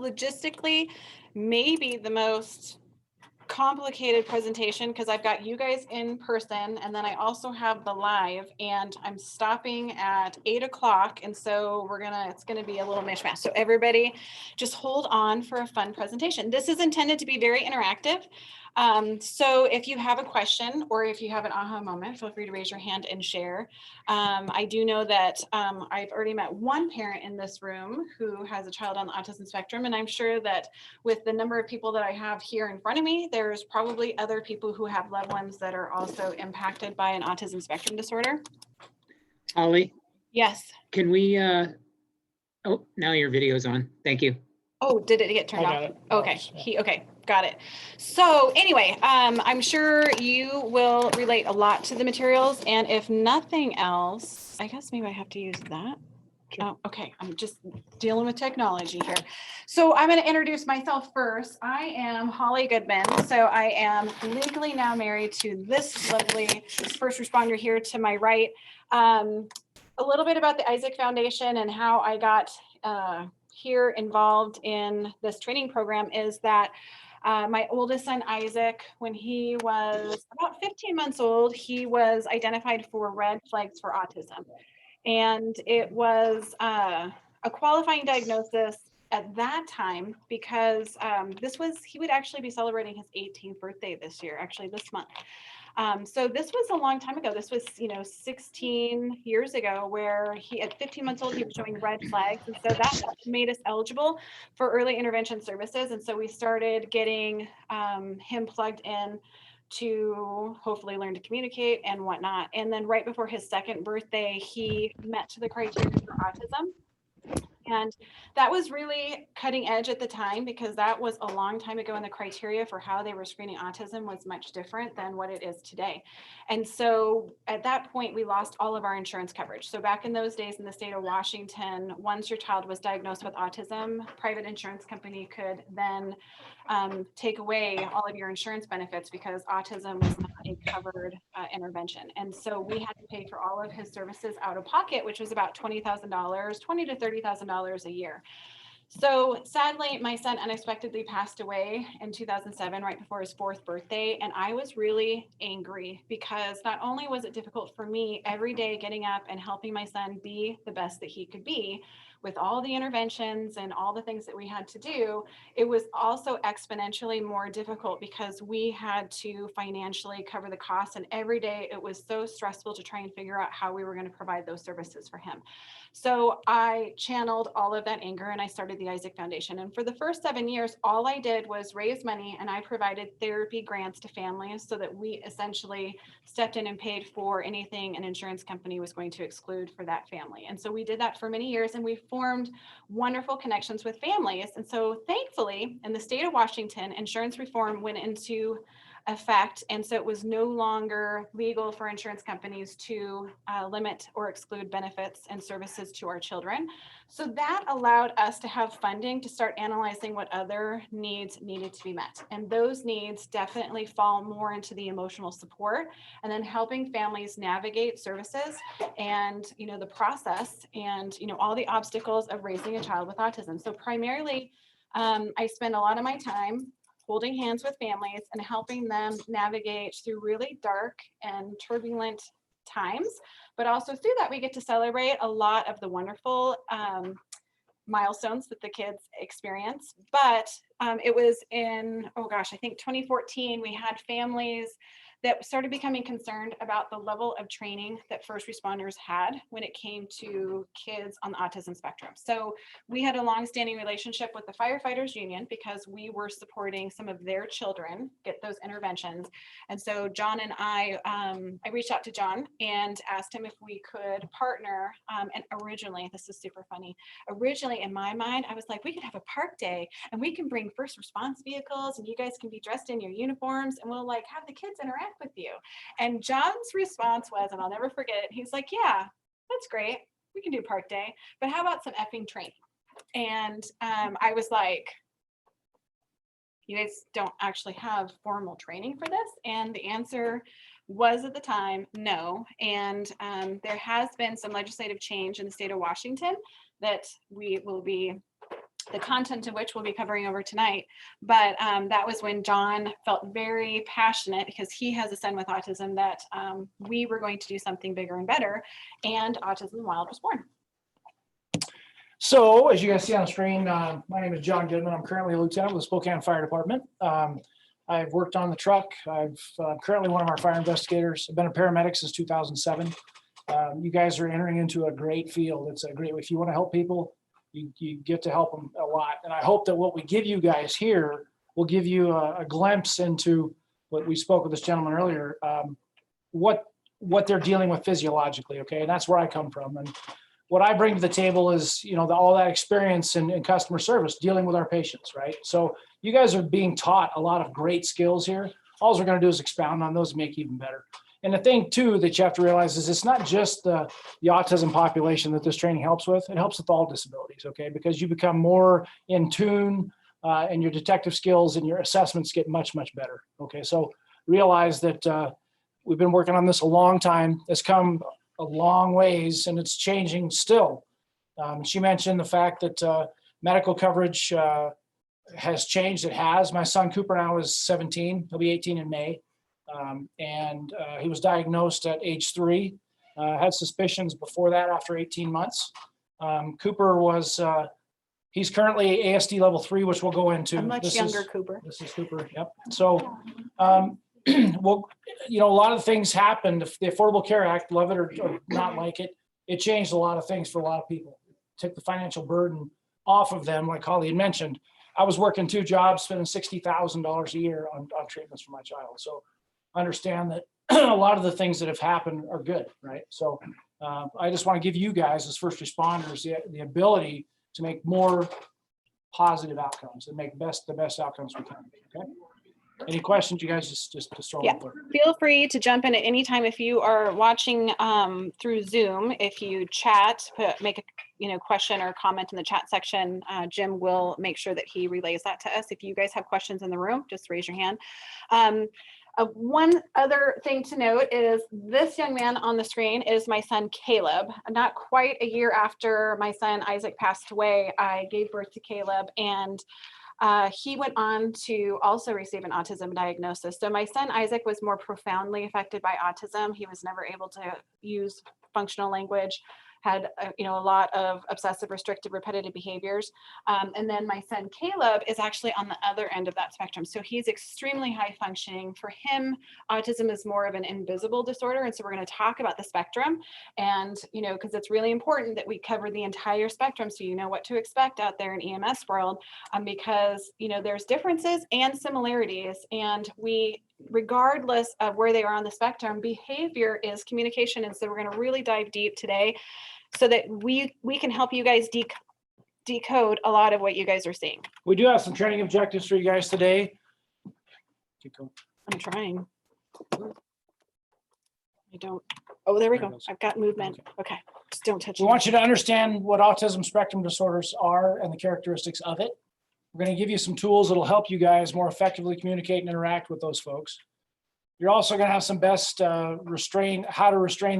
logistically maybe the most complicated presentation because I've got you guys in person and then I also have the live, and I'm stopping at 8 o'clock. And so it's gonna be a little mishmash. So everybody just hold on for a fun presentation. This is intended to be very interactive. So if you have a question or if you have an aha moment, feel free to raise your hand and share. I do know that I've already met one parent in this room who has a child on the autism spectrum, and I'm sure that with the number of people that I have here in front of me, there's probably other people who have loved ones that are also impacted by an autism spectrum disorder. Holly, Yes. can we, oh, now your video's on. Thank you. Oh, did it get turned I off? got it. Okay, okay, got it. So anyway, I'm sure you will relate a lot to the materials, and if nothing else, I guess maybe I have to use that. Sure. Oh, okay, I'm just dealing with technology here. So I'm going to introduce myself first. I am Holly Goodman. So I am legally now married to this lovely first responder here to my right. A little bit about the Isaac Foundation and how I got here involved in this training program is that my oldest son, Isaac, when he was about 15 months old, he was identified for red flags for autism. And it was a qualifying diagnosis at that time because he would actually be celebrating his 18th birthday this year, actually this month. So this was a long time ago. This was, 16 years ago, where at 15 months old, he was showing red flags. And so that made us eligible for early intervention services. And so we started getting him plugged in to hopefully learn to communicate and whatnot. And then right before his second birthday, he met the criteria for autism. And that was really cutting edge at the time because that was a long time ago, and the criteria for how they were screening autism was much different than what it is today. And so at that point, we lost all of our insurance coverage. So back in those days in the state of Washington, once your child was diagnosed with autism, private insurance company could then take away all of your insurance benefits because autism was not a covered intervention. And so we had to pay for all of his services out of pocket, which was about $20,000, $20,000 to $30,000 a year. So sadly, my son unexpectedly passed away in 2007, right before his 4th birthday. And I was really angry because not only was it difficult for me every day getting up and helping my son be the best that he could be, with all the interventions and all the things that we had to do, it was also exponentially more difficult because we had to financially cover the costs. And every day it was so stressful to try and figure out how we were going to provide those services for him. So I channeled all of that anger and I started the Isaac Foundation. And for the first 7 years, all I did was raise money and I provided therapy grants to families so that we essentially stepped in and paid for anything an insurance company was going to exclude for that family. And so we did that for many years and we formed wonderful connections with families. And so thankfully, in the state of Washington, insurance reform went into effect. And so it was no longer legal for insurance companies to limit or exclude benefits and services to our children. So that allowed us to have funding to start analyzing what other needs needed to be met. And those needs definitely fall more into the emotional support and then helping families navigate services and, the process and, all the obstacles of raising a child with autism. So primarily, I spend a lot of my time holding hands with families and helping them navigate through really dark and turbulent times. But also through that, we get to celebrate a lot of the wonderful milestones that the kids experience. But it was in, I think 2014, we had families that started becoming concerned about the level of training that first responders had when it came to kids on the autism spectrum. So we had a longstanding relationship with the firefighters union because we were supporting some of their children get those interventions. And so John and I reached out to John and asked him if we could partner. And originally, this is super funny. Originally, in my mind, I was like, we could have a park day and we can bring first response vehicles and you guys can be dressed in your uniforms and we'll have the kids interact with you. And John's response was, and I'll never forget it, he's like, yeah, that's great. We can do park day, but how about some effing training? And I was like, you guys don't actually have formal training for this? And the answer was at the time, no. And there has been some legislative change in the state of Washington that we will be the content of which we'll be covering over tonight. But that was when John felt very passionate, because he has a son with autism, that we were going to do something bigger and better, and Autism Wild was born. So as you guys see on the screen, my name is John Goodman. I'm currently a lieutenant with the Spokane Fire Department. I've worked on the truck. I'm currently one of our fire investigators. I've been a paramedic since 2007. You guys are entering into a great field. It's a great, if you want to help people, you get to help them a lot. And I hope that what we give you guys here will give you a glimpse into what we spoke with this gentleman earlier, what they're dealing with physiologically. Okay. And that's where I come from. And what I bring to the table is, all that experience in customer service, dealing with our patients, right? So you guys are being taught a lot of great skills here. All we're going to do is expound on those and make even better. And the thing too that you have to realize is it's not just the autism population that this training helps with. It helps with all disabilities, okay? Because you become more in tune and your detective skills and your assessments get much, much better, okay? So realize that we've been working on this a long time. It's come a long ways and it's changing still. She mentioned the fact that medical coverage has changed. It has. My son Cooper now is 17. He'll be 18 in May. And he was diagnosed at age 3, had suspicions before that after 18 months. Cooper was, he's currently ASD level 3, which we'll go into. A much younger Cooper. This is Cooper, yep. So, well, a lot of things happened. The Affordable Care Act, love it or not like it, it changed a lot of things for a lot of people. It took the financial burden off of them, like Holly had mentioned. I was working 2 jobs, spending $60,000 a year on treatments for my child. So understand that a lot of the things that have happened are good, right? So I just want to give you guys as first responders the ability to make more positive outcomes and make the best outcomes we can. Okay. Any questions, you guys? Just throw Yeah. Feel free to jump in at any time. If you are watching through Zoom, if you chat, make a question or comment in the chat section, Jim will make sure that he relays that to us. If you guys have questions in the room, just raise your hand. One other thing to note is this young man on the screen is my son, Caleb. Not quite a year after my son, Isaac, passed away, I gave birth to Caleb, and he went on to also receive an autism diagnosis. So my son, Isaac, was more profoundly affected by autism. He was never able to use functional language, had a lot of obsessive, restrictive, repetitive behaviors. And then my son Caleb is actually on the other end of that spectrum. So he's extremely high functioning. For him, autism is more of an invisible disorder. And so we're going to talk about the spectrum, and because it's really important that we cover the entire spectrum so you know what to expect out there in EMS world, because there's differences and similarities, and regardless of where they are on the spectrum, behavior is communication. And so we're going to really dive deep today so that we can help you guys decode a lot of what you guys are seeing. We do have some training objectives for you guys today. I'm trying. I don't. Oh, there we go. I've got movement. Okay. Just don't touch it. We want you to understand what autism spectrum disorders are and the characteristics of it. We're going to give you some tools that'll help you guys more effectively communicate and interact with those folks. You're also going to have some best how to restrain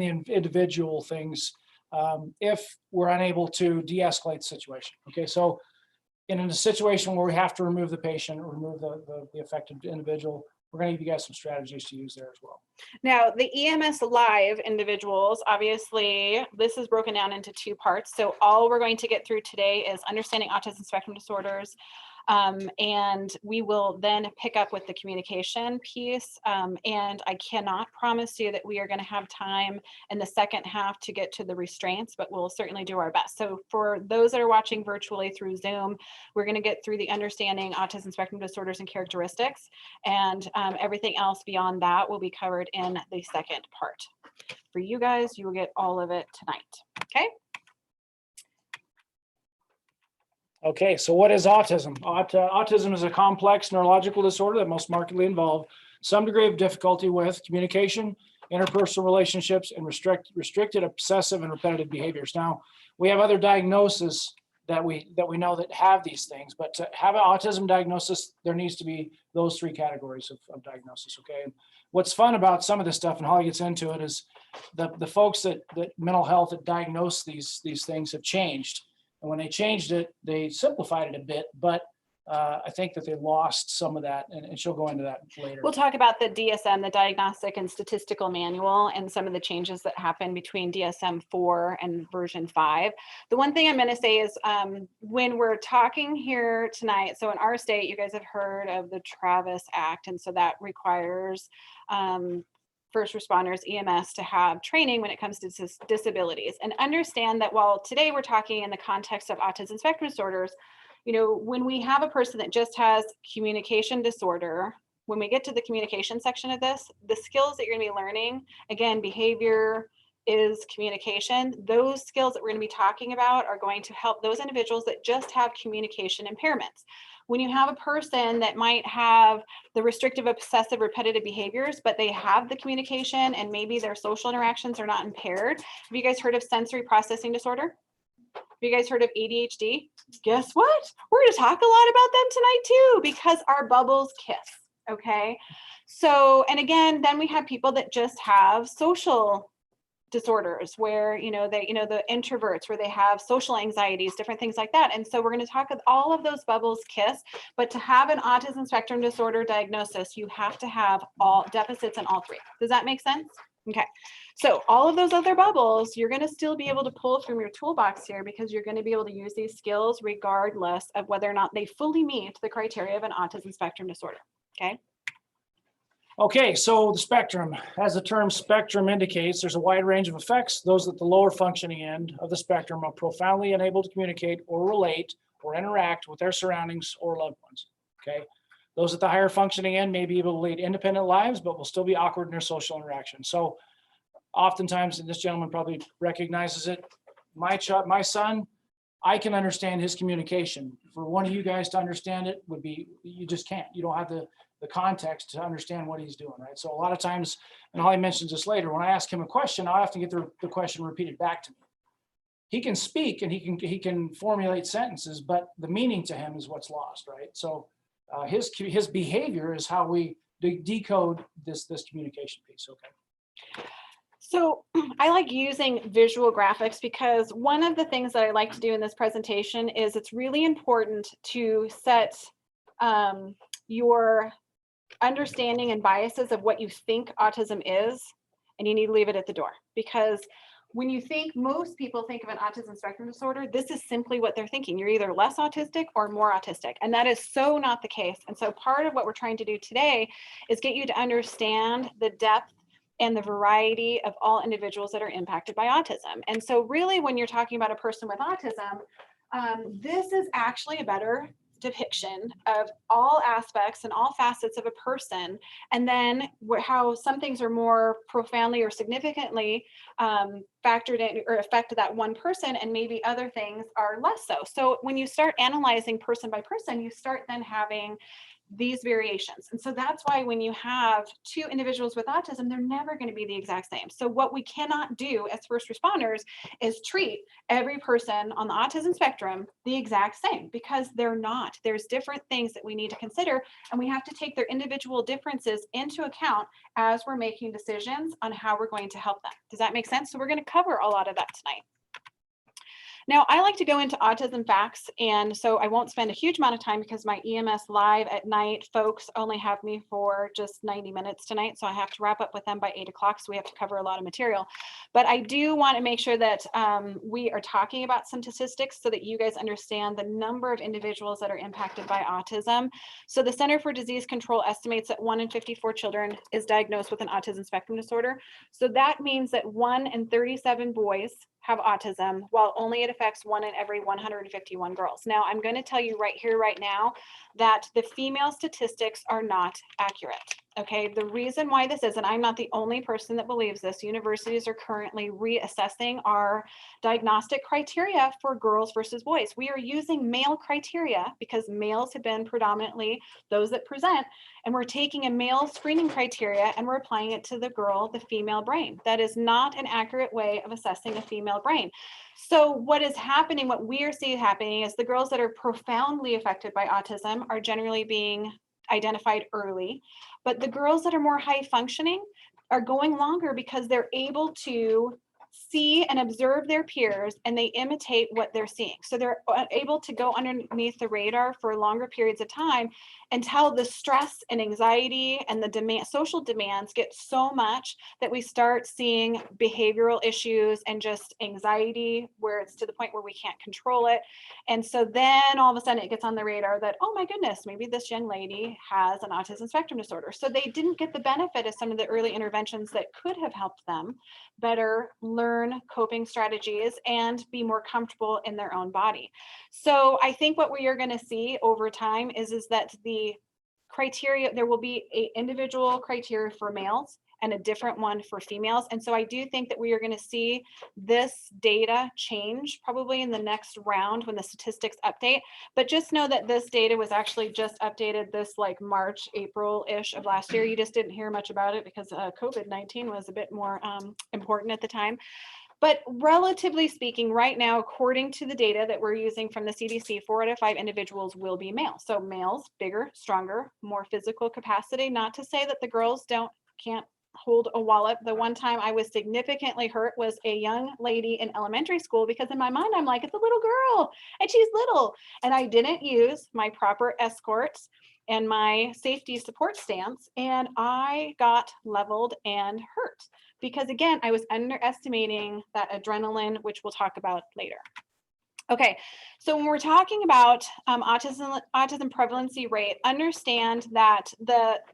the individual things if we're unable to de-escalate the situation. Okay, so in a situation where we have to remove the patient or remove the affected individual, we're going to give you guys some strategies to use there as well. Now, the EMS Live individuals, obviously, this is broken down into 2 parts. So all we're going to get through today is understanding autism spectrum disorders. And we will then pick up with the communication piece. And I cannot promise you that we are going to have time in the second half to get to the restraints, but we'll certainly do our best. So for those that are watching virtually through Zoom, we're going to get through the understanding autism spectrum disorders and characteristics, and everything else beyond that will be covered in the second part. For you guys, you will get all of it tonight. Okay. Okay, so what is autism? Autism is a complex neurological disorder that most markedly involve some degree of difficulty with communication, interpersonal relationships, and restricted obsessive and repetitive behaviors. Now, we have other diagnoses that we know that have these things, but to have an autism diagnosis, there needs to be those 3 categories of diagnosis, okay? And what's fun about some of this stuff, and Holly gets into it, is the folks that mental health that diagnose these things have changed. And when they changed it, they simplified it a bit, but I think that they lost some of that, and she'll go into that later. We'll talk about the DSM, the Diagnostic and Statistical Manual, and some of the changes that happened between DSM-4 and version 5. The one thing I'm going to say is when we're talking here tonight, so in our state, you guys have heard of the Travis Act, and so that requires first responders, EMS, to have training when it comes to disabilities. And understand that while today we're talking in the context of autism spectrum disorders, you know, when we have a person that just has communication disorder, when we get to the communication section of this, the skills that you're going to be learning, again, behavior is communication. Those skills that we're going to be talking about are going to help those individuals that just have communication impairments. When you have a person that might have the restrictive, obsessive, repetitive behaviors, but they have the communication and maybe their social interactions are not impaired. Have you guys heard of sensory processing disorder? Have you guys heard of ADHD? Guess what? We're going to talk a lot about them tonight too, because our bubbles kiss. Okay. So, and again, then we have people that just have social disorders where, you know, they, you know, the introverts where they have social anxieties, different things like that. And so we're going to talk with all of those bubbles kiss, but to have an autism spectrum disorder diagnosis, you have to have all deficits in all three. Does that make sense? Okay. So all of those other bubbles, you're going to still be able to pull from your toolbox here because you're going to be able to use these skills regardless of whether or not they fully meet the criteria of an autism spectrum disorder. Okay. Okay, so the spectrum, as the term spectrum indicates, there's a wide range of effects. Those at the lower functioning end of the spectrum are profoundly unable to communicate or relate or interact with their surroundings or loved ones. Okay. Those at the higher functioning end may be able to lead independent lives, but will still be awkward in their social interaction. So oftentimes, and this gentleman probably recognizes it, my son, I can understand his communication. For one of you guys to understand it would be, you just can't. You don't have the context to understand what he's doing, right? So a lot of times, and Holly mentions this later, when I ask him a question, I often get the question repeated back to me. He can speak and he can formulate sentences, but the meaning to him is what's lost, right? So his behavior is how we decode this communication piece. Okay. So I like using visual graphics because one of the things that I like to do in this presentation is it's really important to set your understanding and biases of what you think autism is, and you need to leave it at the door. Because when you think, most people think of an autism spectrum disorder, this is simply what they're thinking. You're either less autistic or more autistic, and that is so not the case. And so part of what we're trying to do today is get you to understand the depth and the variety of all individuals that are impacted by autism. And so really, when you're talking about a person with autism, this is actually a better depiction of all aspects and all facets of a person, and then how some things are more profoundly or significantly factored in or affect that one person, and maybe other things are less so. So when you start analyzing person by person, you start then having these variations. And so that's why when you have two individuals with autism, they're never going to be the exact same. So what we cannot do as first responders is treat every person on the autism spectrum the exact same, because they're not. There's different things that we need to consider, and we have to take their individual differences into account as we're making decisions on how we're going to help them. Does that make sense? So we're going to cover a lot of that tonight. Now, I like to go into autism facts, and so I won't spend a huge amount of time because my EMS Live at night folks only have me for just 90 minutes tonight, so I have to wrap up with them by 8 o'clock, so we have to cover a lot of material. But I do want to make sure that we are talking about some statistics so that you guys understand the number of individuals that are impacted by autism. So the Center for Disease Control estimates that 1 in 54 children is diagnosed with an autism spectrum disorder. So that means that 1 in 37 boys have autism, while only it affects 1 in every 151 girls. Now, I'm going to tell you right here, right now, that the female statistics are not accurate. Okay, the reason why this is, and I'm not the only person that believes this, universities are currently reassessing our diagnostic criteria for girls versus boys. We are using male criteria because males have been predominantly those that present, and we're taking a male screening criteria and we're applying it to the girl, the female brain. That is not an accurate way of assessing a female brain. So what is happening, what we are seeing happening, is the girls that are profoundly affected by autism are generally being identified early, but the girls that are more high functioning are going longer because they're able to see and observe their peers and they imitate what they're seeing. So they're able to go underneath the radar for longer periods of time until the stress and anxiety and the social demands get so much that we start seeing behavioral issues and just anxiety where it's to the point where we can't control it. And so then all of a sudden it gets on the radar that, oh my goodness, maybe this young lady has an autism spectrum disorder. So they didn't get the benefit of some of the early interventions that could have helped them better learn coping strategies and be more comfortable in their own body. So I think what we are going to see over time is that the criteria, there will be an individual criteria for males and a different one for females. And so I do think that we are going to see this data change probably in the next round when the statistics update. But just know that this data was actually just updated this like March, April-ish of last year. You just didn't hear much about it because COVID-19 was a bit more important at the time. But relatively speaking, right now, according to the data that we're using from the CDC, 4 out of 5 individuals will be male. So males, bigger, stronger, more physical capacity. Not to say that the girls can't hold a wallet. The one time I was significantly hurt was a young lady in elementary school, because in my mind, I'm like, it's a little girl and she's little. And I didn't use my proper escorts and my safety support stance, and I got leveled and hurt. Because again, I was underestimating that adrenaline, which we'll talk about later. Okay, so when we're talking about autism prevalency rate, understand that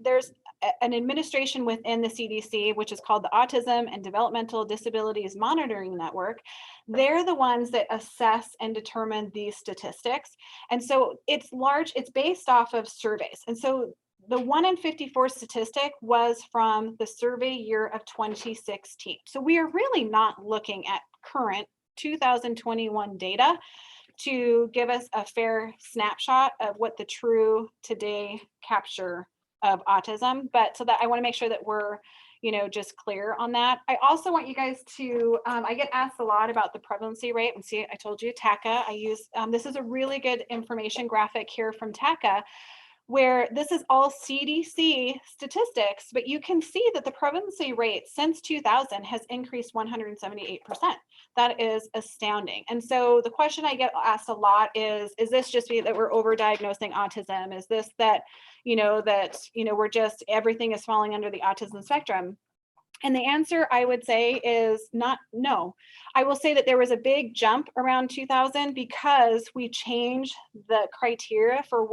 there's an administration within the CDC, which is called the Autism and Developmental Disabilities Monitoring Network. They're the ones that assess and determine these statistics. And so it's based off of surveys. And so the 1 in 54 statistic was from the survey year of 2016. So we are really not looking at current 2021 data to give us a fair snapshot of what the true today capture of autism. But so that I want to make sure that we're, just clear on that. I also want you guys to, I get asked a lot about the prevalency rate. And see, I told you TACA, I use, this is a really good information graphic here from TACA, where this is all CDC statistics, but you can see that the prevalency rate since 2000 has increased 178%. That is astounding. And so the question I get asked a lot is this just that we're overdiagnosing autism? Is this that, we're just, everything is falling under the autism spectrum? And the answer I would say is no. I will say that there was a big jump around 2000 because we changed the criteria for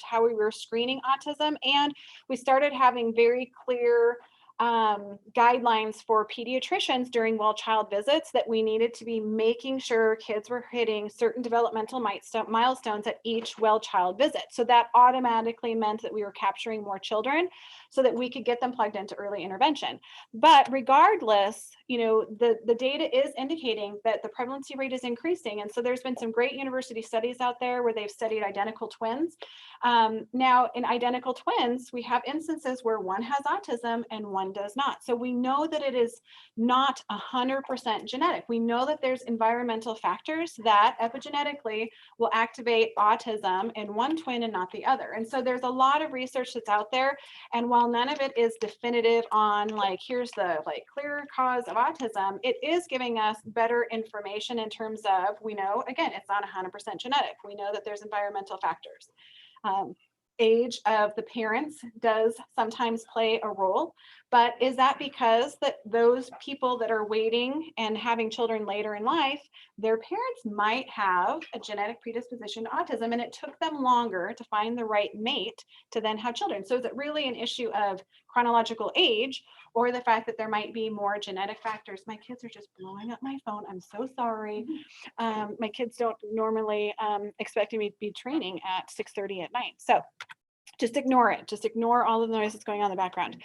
how we were screening autism. And we started having very clear guidelines for pediatricians during well-child visits that we needed to be making sure kids were hitting certain developmental milestones at each well-child visit. So that automatically meant that we were capturing more children so that we could get them plugged into early intervention. But regardless, the data is indicating that the prevalency rate is increasing. And so there's been some great university studies out there where they've studied identical twins. Now in identical twins, we have instances where one has autism and one does not. So we know that it is not 100% genetic. We know that there's environmental factors that epigenetically will activate autism in one twin and not the other. And so there's a lot of research that's out there. And while none of it is definitive on here's the clear cause of autism, it is giving us better information in terms of, we know, again, it's not 100% genetic. We know that there's environmental factors. Age of the parents does sometimes play a role, but is that because that those people that are waiting and having children later in life, their parents might have a genetic predisposition to autism and it took them longer to find the right mate to then have children? So is it really an issue of chronological age or the fact that there might be more genetic factors? My kids are just blowing up my phone. I'm so sorry. My kids don't normally expect me to be training at 6:30 at night. So just ignore it. Just ignore all of the noise that's going on in the background.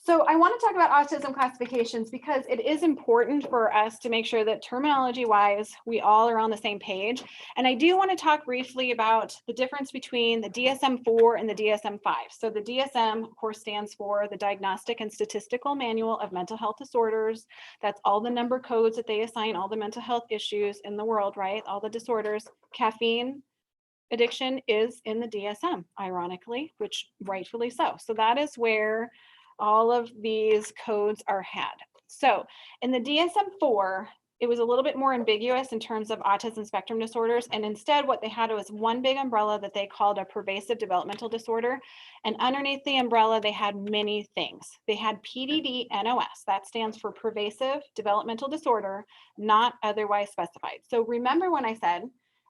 So I want to talk about autism classifications because it is important for us to make sure that terminology wise, we all are on the same page. And I do want to talk briefly about the difference between the DSM-4 and the DSM-5. So the DSM, of course, stands for the Diagnostic and Statistical Manual of Mental Health Disorders. That's all the number codes that they assign all the mental health issues in the world, right? All the disorders. Caffeine addiction is in the DSM, ironically, which rightfully so. So that is where all of these codes are had. So in the DSM-4, it was a little bit more ambiguous in terms of autism spectrum disorders. And instead what they had was one big umbrella that they called a pervasive developmental disorder. And underneath the umbrella, they had many things. They had PDD-NOS, that stands for pervasive developmental disorder, not otherwise specified. So remember when I said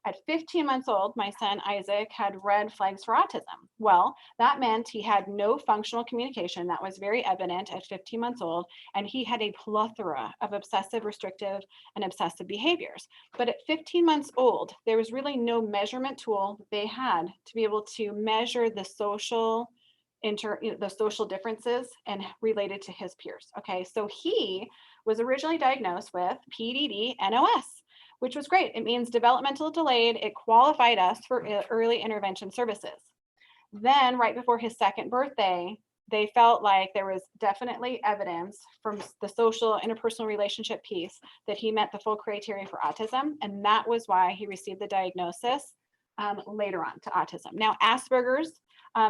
at 15 months old, my son Isaac had red flags for autism. Well, that meant he had no functional communication. That was very evident at 15 months old. And he had a plethora of obsessive, restrictive, and obsessive behaviors. But at 15 months old, there was really no measurement tool that they had to be able to measure the social differences and related to his peers. Okay, so he was originally diagnosed with PDD-NOS, which was great. It means developmental delayed. It qualified us for early intervention services. Then right before his second birthday, they felt like there was definitely evidence from the social interpersonal relationship piece that he met the full criteria for autism. And that was why he received the diagnosis later on to autism. Now, Asperger's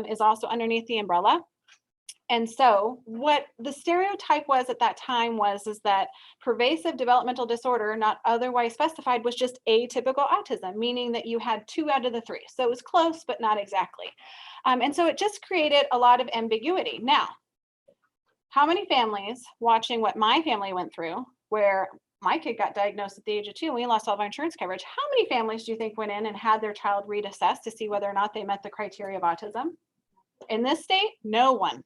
is also underneath the umbrella. And so what the stereotype was at that time is that pervasive developmental disorder, not otherwise specified, was just atypical autism, meaning that you had 2 out of the 3. So it was close, but not exactly. And so it just created a lot of ambiguity. Now, how many families watching what my family went through, where my kid got diagnosed at the age of 2 and we lost all of our insurance coverage, how many families do you think went in and had their child reassessed to see whether or not they met the criteria of autism? In this state, no one.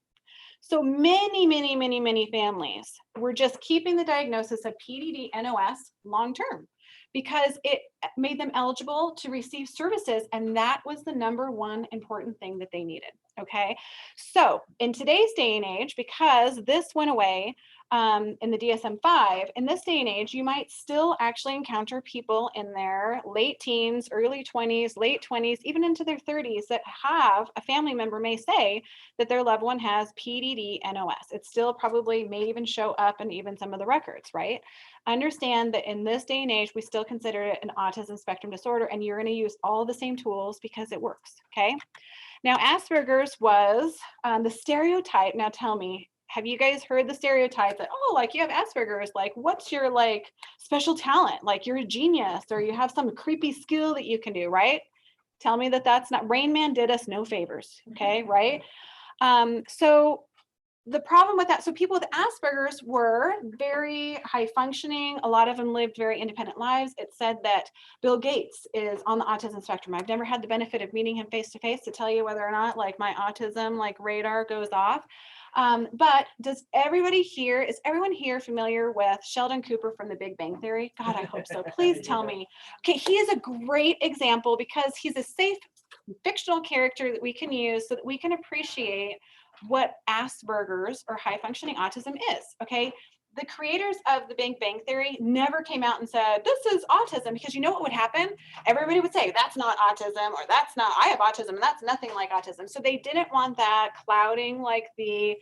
So many families were just keeping the diagnosis of PDD-NOS long-term because it made them eligible to receive services. And that was the number one important thing that they needed. Okay. So in today's day and age, because this went away in the DSM-5, in this day and age, you might still actually encounter people in their late teens, early 20s, late 20s, even into their 30s that have a family member may say that their loved one has PDD-NOS. It still probably may even show up in even some of the records, right? Understand that in this day and age, we still consider it an autism spectrum disorder, and you're going to use all the same tools because it works, okay? Now, Asperger's was the stereotype. Now tell me, have you guys heard the stereotype that, oh, like you have Asperger's, like what's your like special talent? Like you're a genius or you have some creepy skill that you can do, right? Tell me that that's not, Rain Man did us no favors, okay, right? So the problem with that, so people with Asperger's were very high functioning. A lot of them lived very independent lives. It said that Bill Gates is on the autism spectrum. I've never had the benefit of meeting him face to face to tell you whether or not like my autism like radar goes off. But is everyone here familiar with Sheldon Cooper from The Big Bang Theory? God, I hope so. Please tell me. Okay, he is a great example because he's a safe fictional character that we can use so that we can appreciate what Asperger's or high functioning autism is, okay? The creators of The Big Bang Theory never came out and said, this is autism, because you know what would happen? Everybody would say, that's not autism, or that's not, I have autism, and that's nothing like autism. So they didn't want that clouding like the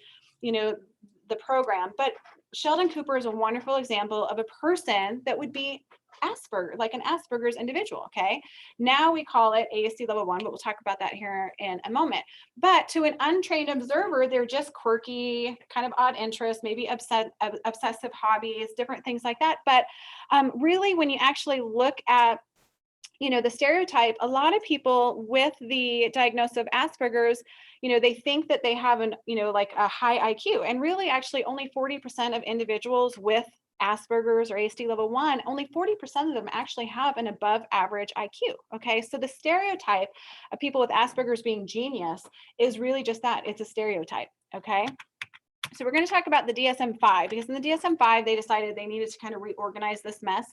program. But Sheldon Cooper is a wonderful example of a person that would be Asperger, like an Asperger's individual, okay? Now we call it ASD level 1, but we'll talk about that here in a moment. But to an untrained observer, they're just quirky, kind of odd interests, maybe obsessive hobbies, different things like that. But really, when you actually look at the stereotype, a lot of people with the diagnosis of Asperger's, they think that they have like a high IQ, and really actually only 40% of individuals with Asperger's or ASD level 1, only 40% of them actually have an above average IQ. Okay, so the stereotype of people with Asperger's being genius is really just that. It's a stereotype. Okay. So we're going to talk about the DSM-5 because in the DSM-5, they decided they needed to kind of reorganize this mess.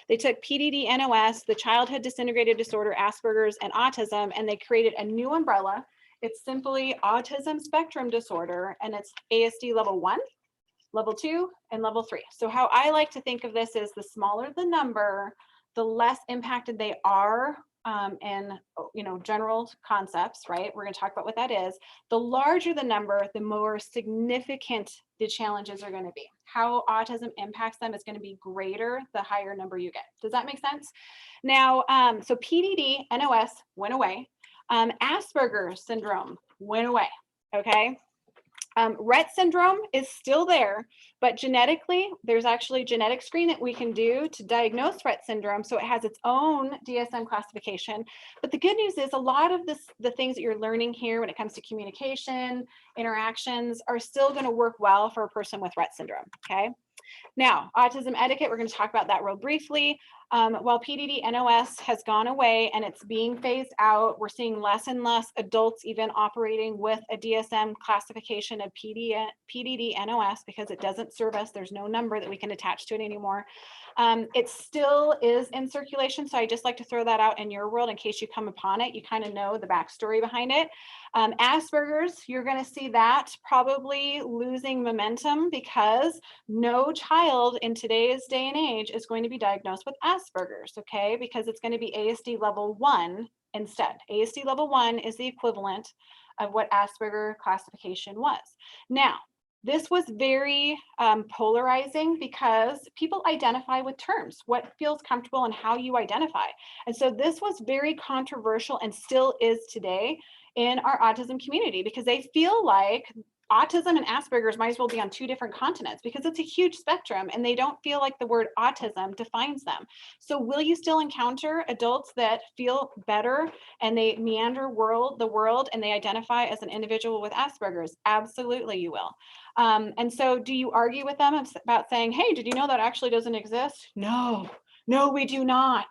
They took PDD-NOS, the childhood disintegrated disorder, Asperger's, and autism, and they created a new umbrella. It's simply autism spectrum disorder, and it's ASD level 1, level 2, and level 3. So how I like to think of this is the smaller the number, the less impacted they are in general concepts, right? We're going to talk about what that is. The larger the number, the more significant the challenges are going to be. How autism impacts them is going to be greater the higher number you get. Does that make sense? Now, so PDD, NOS went away. Asperger's syndrome went away, okay? Rett syndrome is still there, but genetically, there's actually a genetic screen that we can do to diagnose Rett syndrome. So it has its own DSM classification. But the good news is a lot of the things that you're learning here when it comes to communication, interactions are still going to work well for a person with Rett syndrome, okay? Now, autism etiquette, we're going to talk about that real briefly. While PDD NOS has gone away and it's being phased out, we're seeing less and less adults even operating with a DSM classification of PDD NOS because it doesn't serve us. There's no number that we can attach to it anymore. It still is in circulation, so I just like to throw that out in your world in case you come upon it. You kind of know the backstory behind it. Asperger's, you're going to see that probably losing momentum because no child in today's day and age is going to be diagnosed with Asperger's, okay? Because it's going to be ASD level 1 instead. ASD level 1 is the equivalent of what Asperger classification was. Now, this was very polarizing because people identify with terms, what feels comfortable and how you identify. And so this was very controversial and still is today in our autism community because they feel like autism and Asperger's might as well be on 2 different continents because it's a huge spectrum and they don't feel like the word autism defines them. So will you still encounter adults that feel better and they meander the world and they identify as an individual with Asperger's? Absolutely you will. And so do you argue with them about saying, hey, did you know that actually doesn't exist? No, we do not.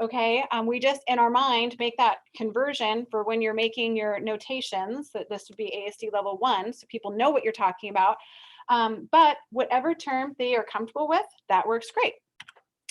Okay, we just in our mind make that conversion for when you're making your notations that this would be ASD level 1, so people know what you're talking about. But whatever term they are comfortable with, that works great.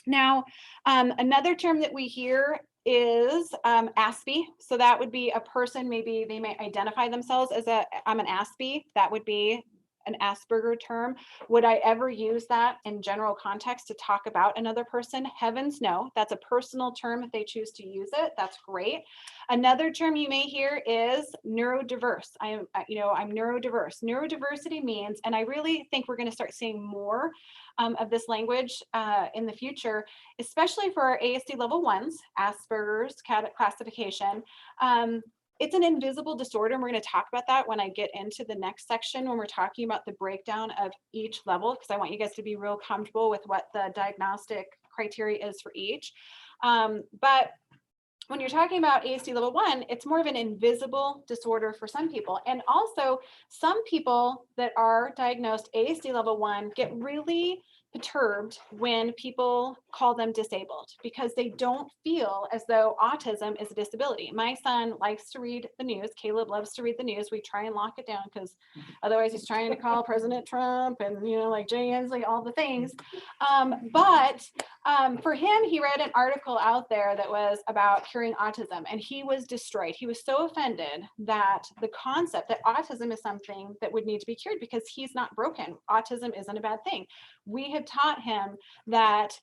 Now, another term that we hear is ASPE. So that would be a person, maybe they may identify themselves as I'm an ASPE. That would be an Asperger term. Would I ever use that in general context to talk about another person? Heavens no. That's a personal term if they choose to use it. That's great. Another term you may hear is neurodiverse. I'm neurodiverse. Neurodiversity means, and I really think we're going to start seeing more of this language in the future, especially for our ASD level 1s, Asperger's classification. It's an invisible disorder, and we're going to talk about that when I get into the next section when we're talking about the breakdown of each level, because I want you guys to be real comfortable with what the diagnostic criteria is for each. But when you're talking about ASD level 1, it's more of an invisible disorder for some people. And also some people that are diagnosed ASD level 1 get really perturbed when people call them disabled because they don't feel as though autism is a disability. My son likes to read the news. Caleb loves to read the news. We try and lock it down because otherwise he's trying to call President Trump and, like Jay Inslee, all the things. But for him, he read an article out there that was about curing autism and he was destroyed. He was so offended that the concept that autism is something that would need to be cured because he's not broken. Autism isn't a bad thing. We have taught him that,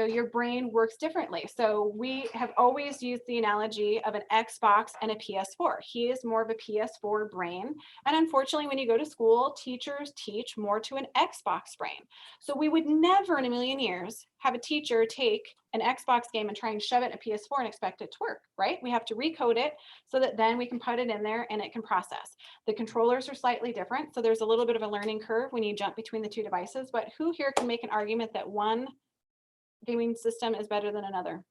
your brain works differently. So we have always used the analogy of an Xbox and a PS4. He is more of a PS4 brain. And unfortunately, when you go to school, teachers teach more to an Xbox brain. So we would never in a million years have a teacher take an Xbox game and try and shove it in a PS4 and expect it to work, right? We have to recode it so that then we can put it in there and it can process. The controllers are slightly different, so there's a little bit of a learning curve when you jump between the 2 devices, but who here can make an argument that one gaming system is better than another?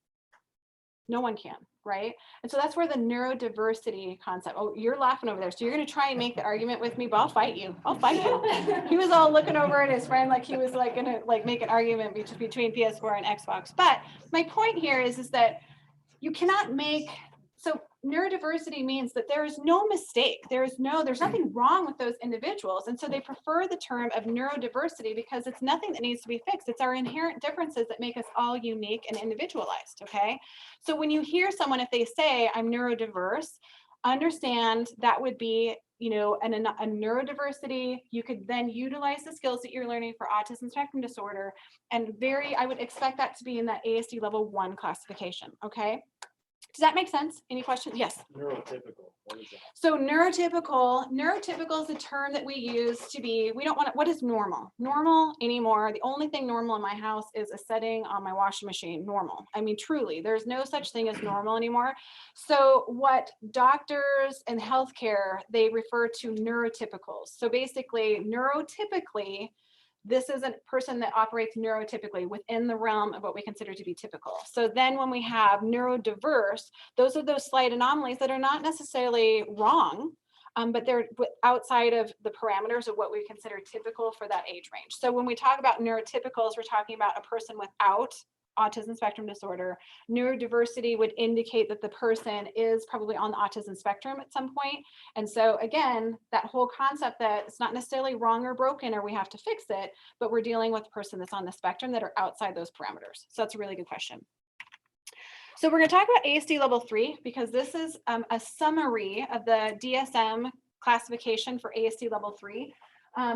No one can, right? And so that's where the neurodiversity concept, oh, you're laughing over there. So you're going to try and make the argument with me, but I'll fight you. He was all looking over at his friend like he was like going to make an argument between PS4 and Xbox. But my point here is that you cannot make, so neurodiversity means that there is no mistake. There's nothing wrong with those individuals. And so they prefer the term of neurodiversity because it's nothing that needs to be fixed. It's our inherent differences that make us all unique and individualized, okay? So when you hear someone, if they say, I'm neurodiverse, understand that would be, a neurodiversity. You could then utilize the skills that you're learning for autism spectrum disorder. And I would expect that to be in that ASD level 1 classification, okay? Does that make sense? Any questions? Yes. Neurotypical, what is that? So neurotypical is a term that we use to be, we don't want to, what is normal? Normal anymore. The only thing normal in my house is a setting on my washing machine, normal. I mean, truly, there's no such thing as normal anymore. So what doctors and healthcare, they refer to neurotypicals. So basically, neurotypically, this is a person that operates neurotypically within the realm of what we consider to be typical. So then when we have neurodiverse, those are those slight anomalies that are not necessarily wrong, but they're outside of the parameters of what we consider typical for that age range. So when we talk about neurotypicals, we're talking about a person without autism spectrum disorder. Neurodiversity would indicate that the person is probably on the autism spectrum at some point. And so again, that whole concept that it's not necessarily wrong or broken or we have to fix it, but we're dealing with a person that's on the spectrum that are outside those parameters. So that's a really good question. So we're going to talk about ASD level 3 because this is a summary of the DSM classification for ASD level 3.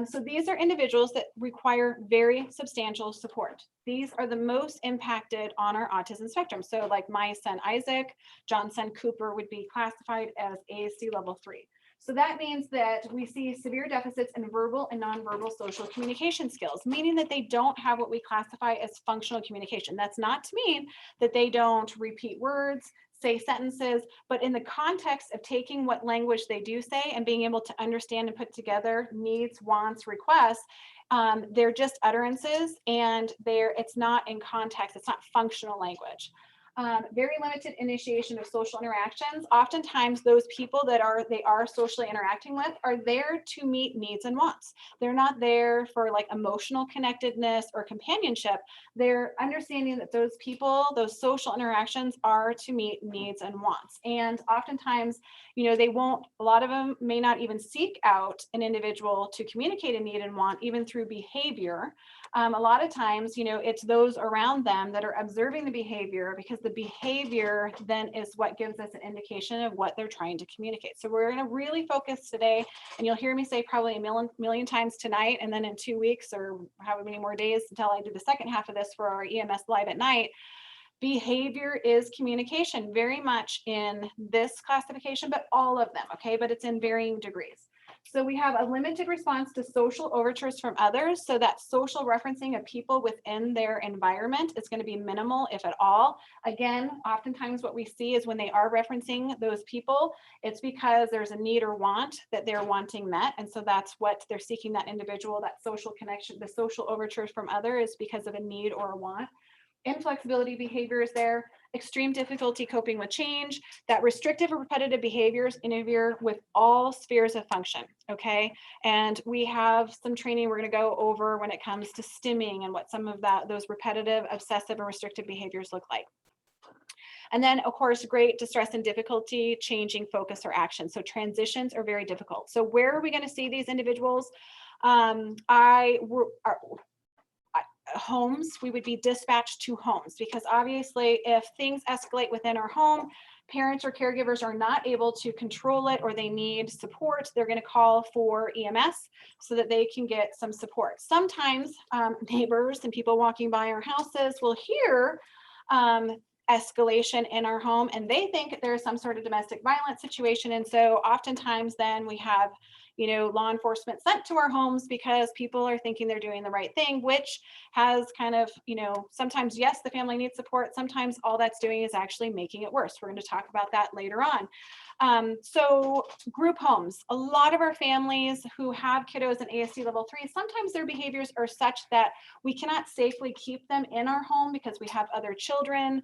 So these are individuals that require very substantial support. These are the most impacted on our autism spectrum. So like my son Isaac, John's son Cooper would be classified as ASD level 3. So that means that we see severe deficits in verbal and nonverbal social communication skills, meaning that they don't have what we classify as functional communication. That's not to mean that they don't repeat words, say sentences, but in the context of taking what language they do say and being able to understand and put together needs, wants, requests, they're just utterances and it's not in context, it's not functional language. Very limited initiation of social interactions. Oftentimes those people that they are socially interacting with are there to meet needs and wants. They're not there for like emotional connectedness or companionship. They're understanding that those people, those social interactions are to meet needs and wants. And oftentimes, a lot of them may not even seek out an individual to communicate a need and want, even through behavior. A lot of times, it's those around them that are observing the behavior, because the behavior then is what gives us an indication of what they're trying to communicate. So we're going to really focus today, and you'll hear me say probably a million times tonight, and then in 2 weeks or however many more days until I do the second half of this for our EMS Live at Night. Behavior is communication, very much in this classification, but all of them, okay? But it's in varying degrees. So we have a limited response to social overtures from others. So that social referencing of people within their environment is going to be minimal, if at all. Again, oftentimes what we see is when they are referencing those people, it's because there's a need or want that they're wanting met. And so that's what they're seeking, that individual, that social connection. The social overtures from others is because of a need or a want. Inflexibility behavior is there, extreme difficulty coping with change, that restrictive or repetitive behaviors interfere with all spheres of function, okay? And we have some training we're gonna go over when it comes to stimming and what some of those repetitive, obsessive, and restrictive behaviors look like. And then, of course, great distress and difficulty changing focus or action. So transitions are very difficult. So where are we gonna see these individuals? Homes, we would be dispatched to homes, because obviously if things escalate within our home, parents or caregivers are not able to control it or they need support, they're going to call for EMS so that they can get some support. Sometimes neighbors and people walking by our houses will hear escalation in our home and they think there's some sort of domestic violence situation. And so oftentimes then we have law enforcement sent to our homes because people are thinking they're doing the right thing, which has kind of, sometimes, yes, the family needs support. Sometimes all that's doing is actually making it worse. We're going to talk about that later on. So group homes, a lot of our families who have kiddos in ASD level 3, sometimes their behaviors are such that we cannot safely keep them in our home because we have other children,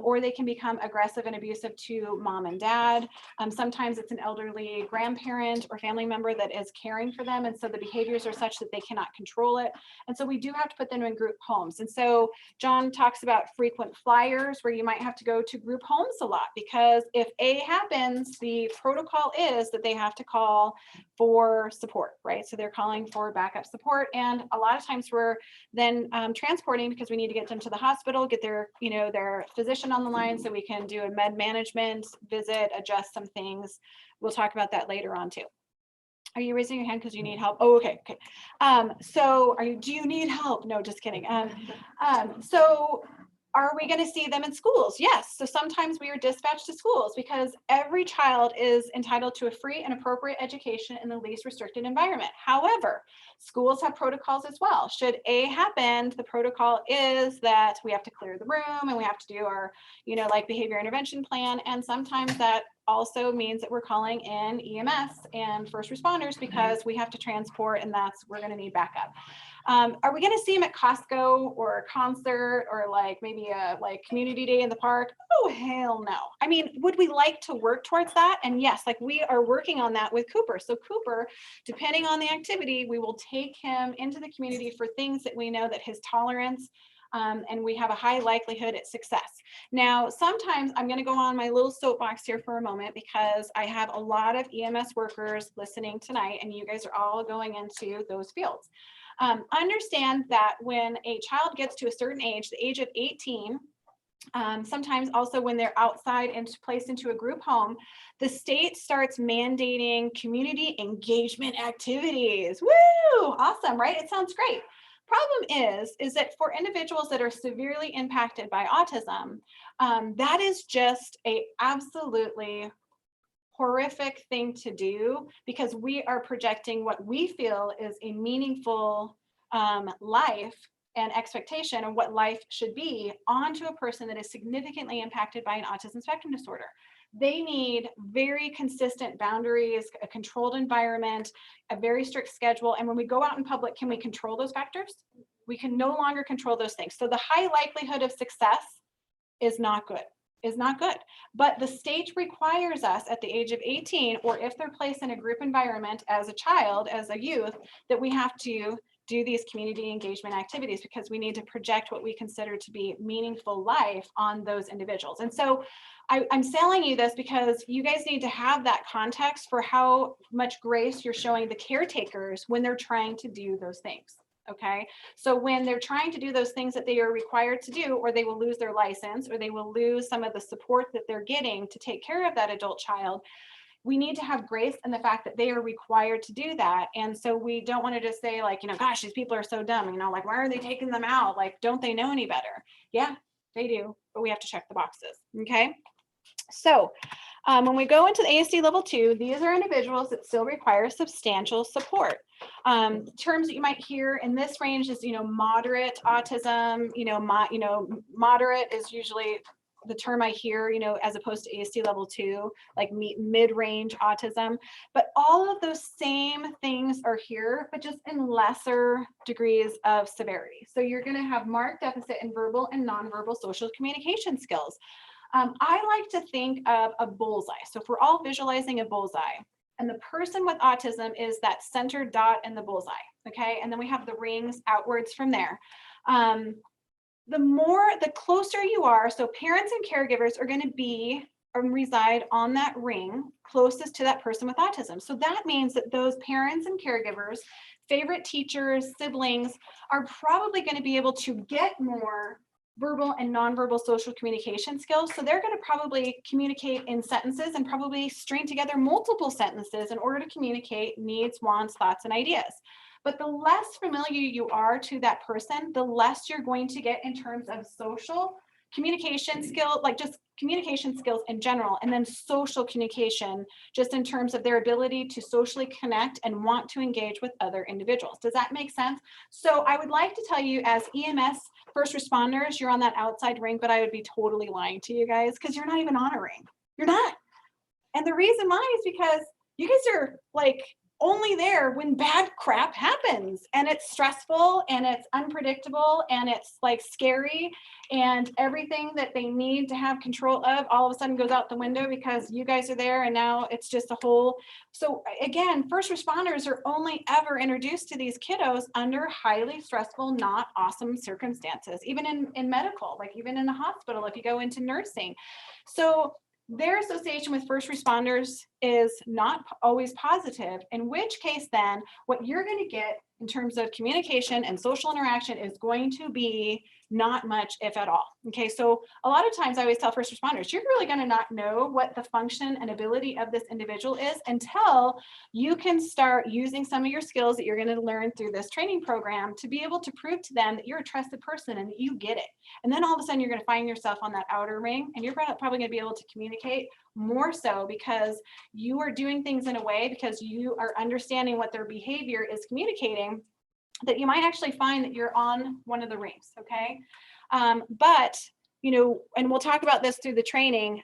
or they can become aggressive and abusive to mom and dad. Sometimes it's an elderly grandparent or family member that is caring for them. And so the behaviors are such that they cannot control it. And so we do have to put them in group homes. And so John talks about frequent flyers where you might have to go to group homes a lot, because if A happens, the protocol is that they have to call for support, right? So they're calling for backup support. And a lot of times we're then transporting because we need to get them to the hospital, get their, their physician on the line so we can do a med management visit, adjust some things. We'll talk about that later on too. Are you raising your hand because you need help? Oh, okay. So do you need help? No, just kidding. So Are we going to see them in schools? Yes. So sometimes we are dispatched to schools because every child is entitled to a free and appropriate education in the least restricted environment. However, schools have protocols as well. Should A happen, the protocol is that we have to clear the room and we have to do our, like behavior intervention plan. And sometimes that also means that we're calling in EMS and first responders because we have to transport, and we're going to need backup. Are we going to see them at Costco or a concert or like maybe a community day in the park? Oh, hell no. I mean, would we like to work towards that? And yes, like we are working on that with Cooper. So Cooper, depending on the activity, we will take him into the community for things that we know that his tolerance and we have a high likelihood at success. Now, sometimes I'm going to go on my little soapbox here for a moment because I have a lot of EMS workers listening tonight, and you guys are all going into those fields. Understand that when a child gets to a certain age, the age of 18, sometimes also when they're outside and placed into a group home, the state starts mandating community engagement activities. Woo! Awesome, right? It sounds great. Problem is that for individuals that are severely impacted by autism, that is just a absolutely horrific thing to do because we are projecting what we feel is a meaningful life and expectation of what life should be onto a person that is significantly impacted by an autism spectrum disorder. They need very consistent boundaries, a controlled environment, a very strict schedule. And when we go out in public, can we control those factors? We can no longer control those things. So the high likelihood of success is not good. But the state requires us at the age of 18, or if they're placed in a group environment as a child, as a youth, that we have to do these community engagement activities because we need to project what we consider to be meaningful life on those individuals. And so I'm selling you this because you guys need to have that context for how much grace you're showing the caretakers when they're trying to do those things. Okay, so when they're trying to do those things that they are required to do, or they will lose their license, or they will lose some of the support that they're getting to take care of that adult child, we need to have grace in the fact that they are required to do that. And so we don't want to just say like, gosh, these people are so dumb, like, why are they taking them out? Like, don't they know any better? Yeah, they do, but we have to check the boxes. Okay. So when we go into the ASD level 2, these are individuals that still require substantial support. Terms that you might hear in this range is, moderate autism, moderate is usually the term I hear, as opposed to ASD level 2, like mid-range autism. But all of those same things are here, but just in lesser degrees of severity. So you're going to have marked deficit in verbal and nonverbal social communication skills. I like to think of a bullseye. So if we're all visualizing a bullseye, and the person with autism is that center dot in the bullseye, okay? And then we have the rings outwards from there. The closer you are, so parents and caregivers are going to be reside on that ring closest to that person with autism. So that means that those parents and caregivers, favorite teachers, siblings, are probably going to be able to get more verbal and nonverbal social communication skills. So they're going to probably communicate in sentences and probably string together multiple sentences in order to communicate needs, wants, thoughts, and ideas. But the less familiar you are to that person, the less you're going to get in terms of social communication skill, like just communication skills in general, and then social communication, just in terms of their ability to socially connect and want to engage with other individuals. Does that make sense? So I would like to tell you, as EMS first responders, you're on that outside ring, but I would be totally lying to you guys because you're not even on a ring. You're not. And the reason why is because you guys are like only there when bad crap happens, and it's stressful and it's unpredictable and it's like scary, and everything that they need to have control of all of a sudden goes out the window because you guys are there, and now it's just a whole. So again, first responders are only ever introduced to these kiddos under highly stressful, not awesome circumstances, even in medical, like even in a hospital, if you go into nursing. So their association with first responders is not always positive, in which case then what you're going to get in terms of communication and social interaction is going to be not much, if at all. Okay, so a lot of times I always tell first responders, you're really going to not know what the function and ability of this individual is until you can start using some of your skills that you're going to learn through this training program to be able to prove to them that you're a trusted person and that you get it. And then all of a sudden you're going to find yourself on that outer ring, and you're probably going to be able to communicate more so because you are doing things in a way, because you are understanding what their behavior is communicating, that you might actually find that you're on one of the rings. Okay. But, you know, and we'll talk about this through the training.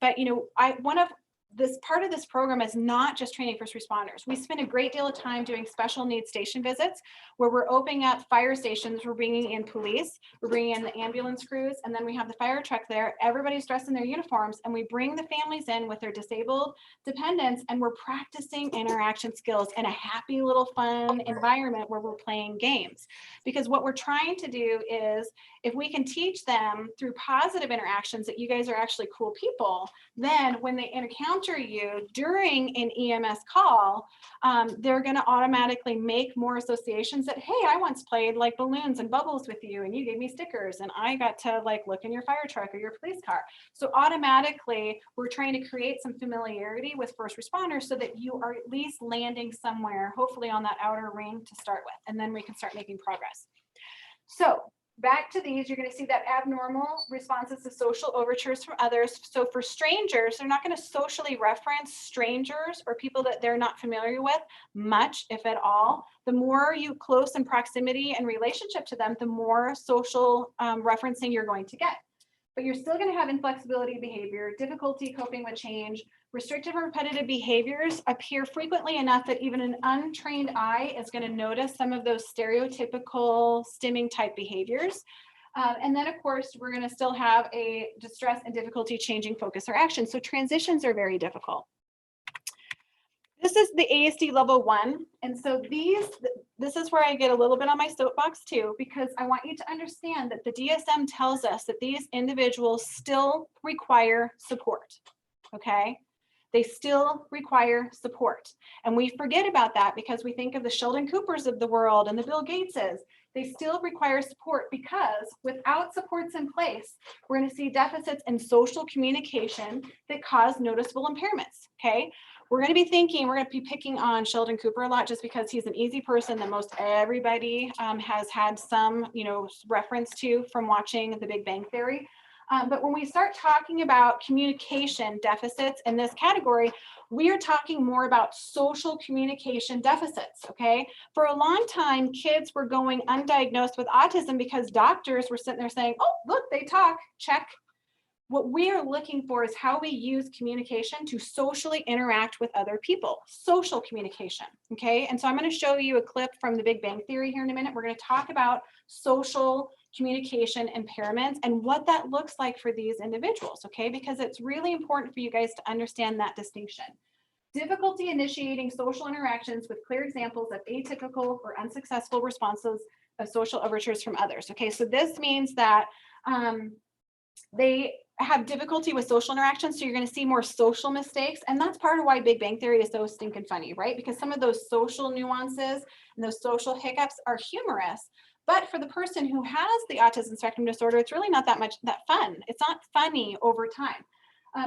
But, you know, one of this part of this program is not just training first responders. We spend a great deal of time doing special needs station visits where we're opening up fire stations. We're bringing in police, we're bringing in the ambulance crews, and then we have the fire truck there. Everybody's dressed in their uniforms, and we bring the families in with their disabled dependents, and we're practicing interaction skills in a happy little fun environment where we're playing games. Because what we're trying to do is, if we can teach them through positive interactions that you guys are actually cool people, then when they encounter you during an EMS call, they're going to automatically make more associations that, hey, I once played like balloons and bubbles with you and you gave me stickers and I got to like look in your fire truck or your police car. So automatically we're trying to create some familiarity with first responders so that you are at least landing somewhere, hopefully on that outer ring to start with, and then we can start making progress. So back to these, you're going to see that abnormal responses to social overtures from others. So for strangers, they're not going to socially reference strangers or people that they're not familiar with much, if at all. The more you close in proximity and relationship to them, the more social referencing you're going to get. But you're still going to have inflexibility behavior, difficulty coping with change. Restrictive and repetitive behaviors appear frequently enough that even an untrained eye is going to notice some of those stereotypical stimming type behaviors. And then, of course, we're going to still have a distress and difficulty changing focus or action. So transitions are very difficult. This is the ASD level 1. And so this is where I get a little bit on my soapbox too, because I want you to understand that the DSM tells us that these individuals still require support. Okay. They still require support. And we forget about that because we think of the Sheldon Coopers of the world and the Bill Gateses. They still require support because without supports in place, we're going to see deficits in social communication that cause noticeable impairments. Okay. We're going to be picking on Sheldon Cooper a lot just because he's an easy person that most everybody has had some, reference to from watching The Big Bang Theory. But when we start talking about communication deficits in this category, we are talking more about social communication deficits, okay? For a long time, kids were going undiagnosed with autism because doctors were sitting there saying, oh, look, they talk, check. What we are looking for is how we use communication to socially interact with other people, social communication, okay? And so I'm going to show you a clip from The Big Bang Theory here in a minute. We're going to talk about social communication impairments and what that looks like for these individuals, okay? Because it's really important for you guys to understand that distinction. Difficulty initiating social interactions with clear examples of atypical or unsuccessful responses of social overtures from others, okay? So this means that they have difficulty with social interactions, so you're going to see more social mistakes, and that's part of why Big Bang Theory is so stinking funny, right? Because some of those social nuances and those social hiccups are humorous, but for the person who has the autism spectrum disorder, it's really not that fun. It's not funny over time.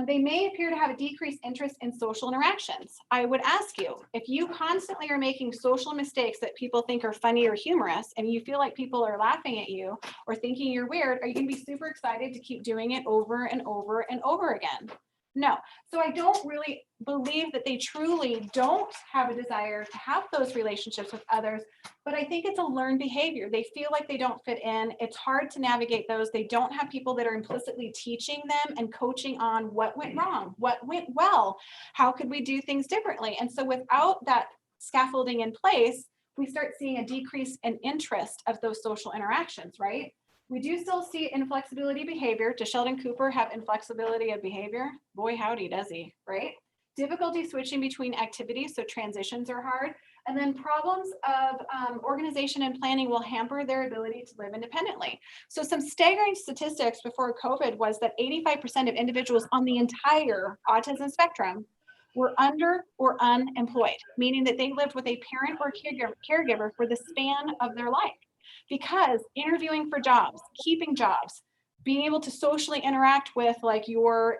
They may appear to have a decreased interest in social interactions. I would ask you, if you constantly are making social mistakes that people think are funny or humorous, and you feel like people are laughing at you or thinking you're weird, are you going to be super excited to keep doing it over and over and over again? No. So I don't really believe that they truly don't have a desire to have those relationships with others, but I think it's a learned behavior. They feel like they don't fit in. It's hard to navigate those. They don't have people that are implicitly teaching them and coaching on what went wrong, what went well, how could we do things differently? And so without that scaffolding in place, we start seeing a decrease in interest of those social interactions, right? We do still see inflexibility behavior. Does Sheldon Cooper have inflexibility of behavior? Boy, howdy, does he, right? Difficulty switching between activities, so transitions are hard. And then problems of organization and planning will hamper their ability to live independently. So some staggering statistics before COVID was that 85% of individuals on the entire autism spectrum were under or unemployed, meaning that they lived with a parent or caregiver for the span of their life. Because interviewing for jobs, keeping jobs, being able to socially interact with like your,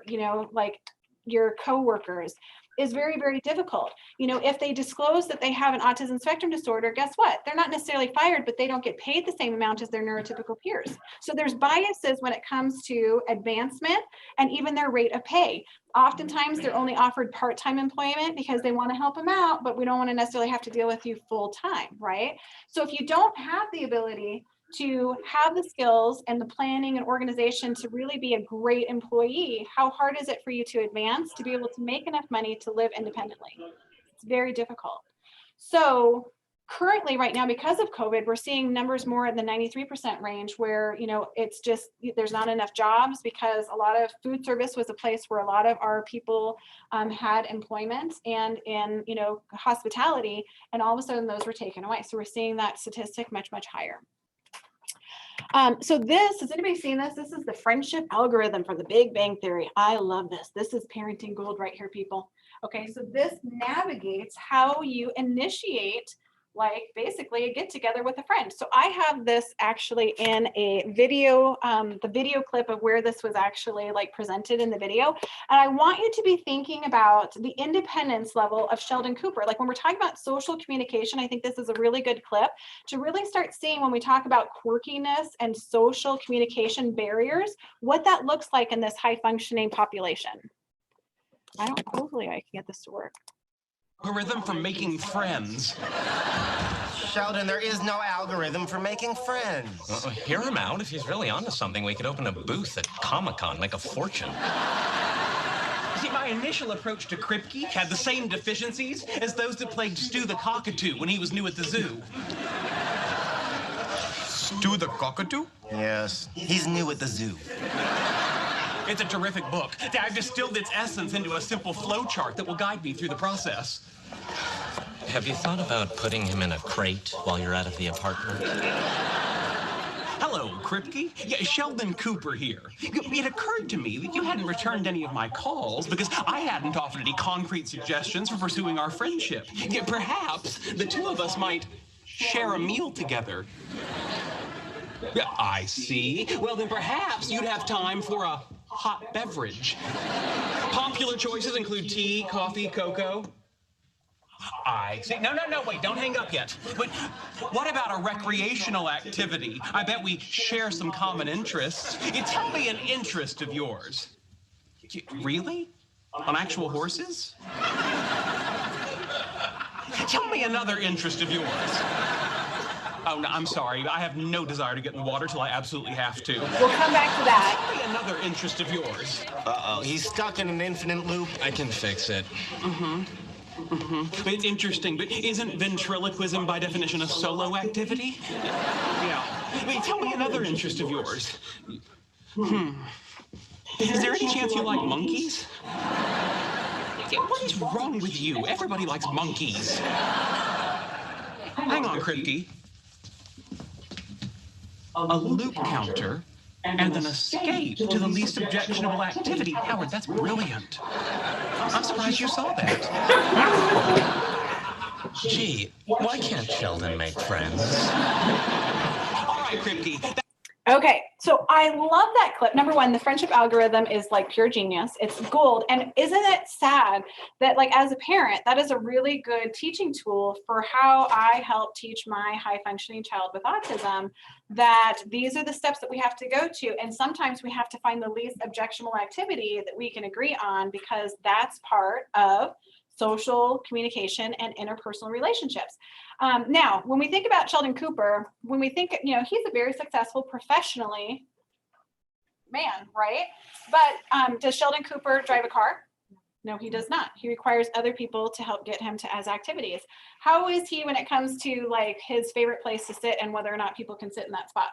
like your coworkers is very, very difficult. If they disclose that they have an autism spectrum disorder, guess what? They're not necessarily fired, but they don't get paid the same amount as their neurotypical peers. So there's biases when it comes to advancement and even their rate of pay. Oftentimes they're only offered part-time employment because they want to help them out, but we don't want to necessarily have to deal with you full-time, right? So if you don't have the ability to have the skills and the planning and organization to really be a great employee, how hard is it for you to advance to be able to make enough money to live independently? It's very difficult. So currently right now, because of COVID, we're seeing numbers more in the 93% range where, it's just, there's not enough jobs because a lot of food service was a place where a lot of our people had employment, and in, hospitality, and all of a sudden those were taken away. So we're seeing that statistic much, much higher. So has anybody seen this? This is the friendship algorithm for the Big Bang Theory. I love this. This is parenting gold right here, people. Okay, so this navigates how you initiate like basically a get together with a friend. So I have this actually in a video, the video clip of where this was actually like presented in the video. And I want you to be thinking about the independence level of Sheldon Cooper. Like when we're talking about social communication, I think this is a really good clip to really start seeing when we talk about quirkiness and social communication barriers, what that looks like in this high functioning population. Hopefully I can get this to work. Algorithm for making friends. Sheldon, there is no algorithm for making friends. Hear him out. If he's really onto something, we could open a booth at Comic-Con, make a fortune. See, my initial approach to Kripke had the same deficiencies as those that plagued Stu the Cockatoo when he was new at the zoo. Stu the Cockatoo? Yes, he's new at the zoo. It's a terrific book. I've distilled its essence into a simple flowchart that will guide me through the process. Have you thought about putting him in a crate while you're out of the apartment? Hello, Kripke. Yeah, Sheldon Cooper here. It occurred to me that you hadn't returned any of my calls because I hadn't offered any concrete suggestions for pursuing our friendship. Yet perhaps the two of us might share a meal together. Yeah, I see. Well, then perhaps you'd have time for a hot beverage. Popular choices include tea, coffee, cocoa. I see. No, wait, don't hang up yet. But what about a recreational activity? I bet we share some common interests. Tell me an interest of yours. Really? On actual horses? Tell me another interest of yours. Oh, no, I'm sorry. I have no desire to get in the water till I absolutely have to. We'll come back to that. Tell me another interest of yours. Uh-oh, he's stuck in an infinite loop. I can fix it. But it's interesting, but isn't ventriloquism by definition a solo activity? Yeah. Wait, tell me another interest of yours. Is there any chance you like monkeys? What is wrong with you? Everybody likes monkeys. Hang on, Kripke. A loop counter and an escape to the least objectionable activity. Howard, that's brilliant. I'm surprised you saw that. Gee, why can't Sheldon make friends? All right, Kripke. Okay, so I love that clip. Number one, the friendship algorithm is like pure genius. It's gold. And isn't it sad that like as a parent, that is a really good teaching tool for how I help teach my high functioning child with autism, that these are the steps that we have to go to. And sometimes we have to find the least objectionable activity that we can agree on because that's part of social communication and interpersonal relationships. Now, when we think about Sheldon Cooper, when we think, he's a very successful professionally man, right? But does Sheldon Cooper drive a car? No, he does not. He requires other people to help get him to as activities. How is he when it comes to like his favorite place to sit and whether or not people can sit in that spot?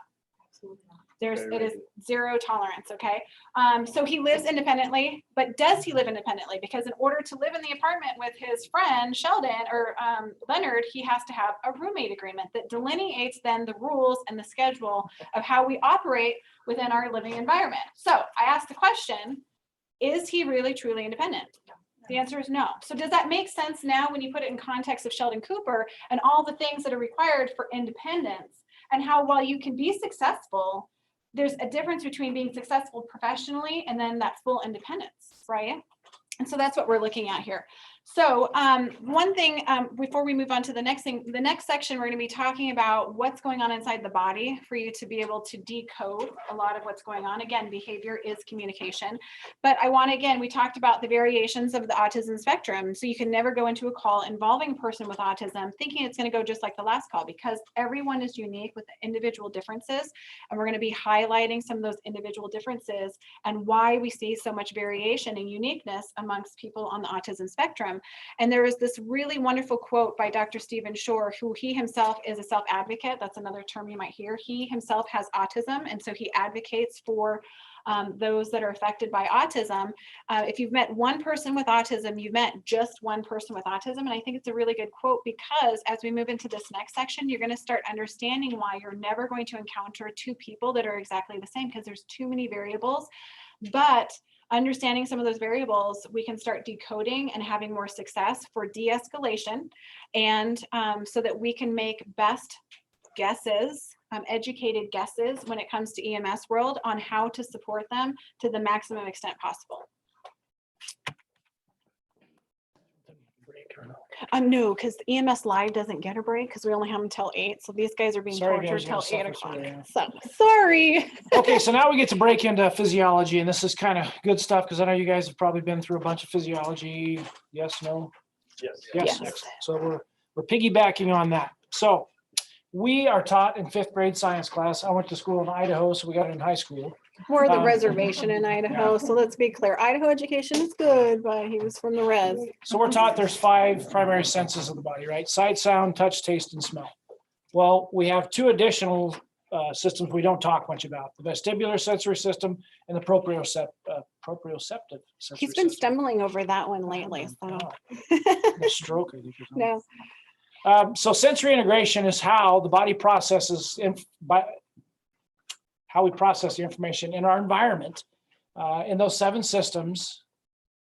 It is zero tolerance, okay? So he lives independently, but does he live independently? Because in order to live in the apartment with his friend Sheldon or Leonard, he has to have a roommate agreement that delineates then the rules and the schedule of how we operate within our living environment. So I asked the question, is he really truly independent? The answer is no. So does that make sense now when you put it in context of Sheldon Cooper and all the things that are required for independence, and how while you can be successful, there's a difference between being successful professionally and then that full independence, right? And so that's what we're looking at here. So one thing before we move on to the next thing, the next section, we're going to be talking about what's going on inside the body for you to be able to decode a lot of what's going on. Again, behavior is communication. But I want to, again, we talked about the variations of the autism spectrum. So you can never go into a call involving a person with autism thinking it's going to go just like the last call, because everyone is unique with individual differences. And we're going to be highlighting some of those individual differences and why we see so much variation and uniqueness amongst people on the autism spectrum. And there is this really wonderful quote by Dr. Stephen Shore, who he himself is a self-advocate. That's another term you might hear. He himself has autism, and so he advocates for those that are affected by autism. If you've met one person with autism, you've met just one person with autism. And I think it's a really good quote, because as we move into this next section, you're going to start understanding why you're never going to encounter two people that are exactly the same, because there's too many variables. But understanding some of those variables, we can start decoding and having more success for de-escalation, and so that we can make best guesses, educated guesses when it comes to EMS world on how to support them to the maximum extent possible. No, because the EMS live doesn't get a break because we only have them until 8. So these guys are being Sorry, tortured guys, till you're 8 gonna o'clock. suffer, So sorry. Okay, so now we get to break into physiology, and this is kind of good stuff because I know you guys have probably been through a bunch of physiology. Yes, no? Yes. Yes. Yes. Excellent. So we're piggybacking on that. So we are taught in 5th grade science class. I went to school in Idaho, so we got it in high school. More of the Um, reservation in Idaho. So let's be clear. Idaho education is good, but he was from the res. So we're taught there's 5 primary senses of the body, right? Sight, sound, touch, taste, and smell. Well, we have 2 additional systems we don't talk much about: the vestibular sensory system and the proprioceptive sensory He's been system. stumbling over that one lately. So A stroke, I think. or something. no. So sensory integration is how the body processes how we process the information in our environment in those 7 systems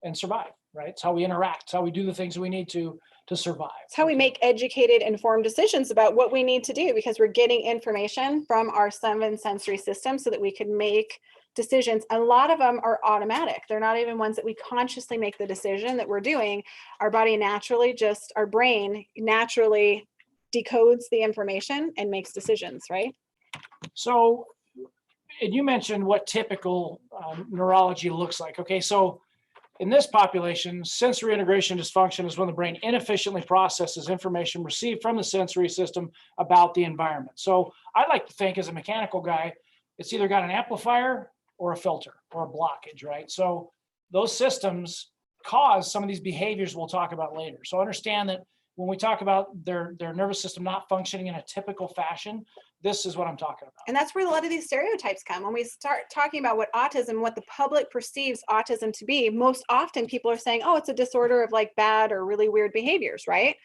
and survive, right? It's how we interact, it's how we do the things we need to survive. It's how we make educated, informed decisions about what we need to do, because we're getting information from our 7 sensory systems so that we can make decisions. A lot of them are automatic. They're not even ones that we consciously make the decision that we're doing. Our body naturally our brain naturally decodes the information and makes decisions, right? So, and you mentioned what typical neurology looks like. Okay, so in this population, sensory integration dysfunction is when the brain inefficiently processes information received from the sensory system about the environment. So I like to think, as a mechanical guy, it's either got an amplifier or a filter or a blockage, right? So those systems cause some of these behaviors we'll talk about later. So understand that when we talk about their nervous system not functioning in a typical fashion, this is what I'm talking about. And that's where a lot of these stereotypes come. When we start talking about what autism, what the public perceives autism to be, most often people are saying, oh, it's a disorder of like bad or really weird behaviors, right?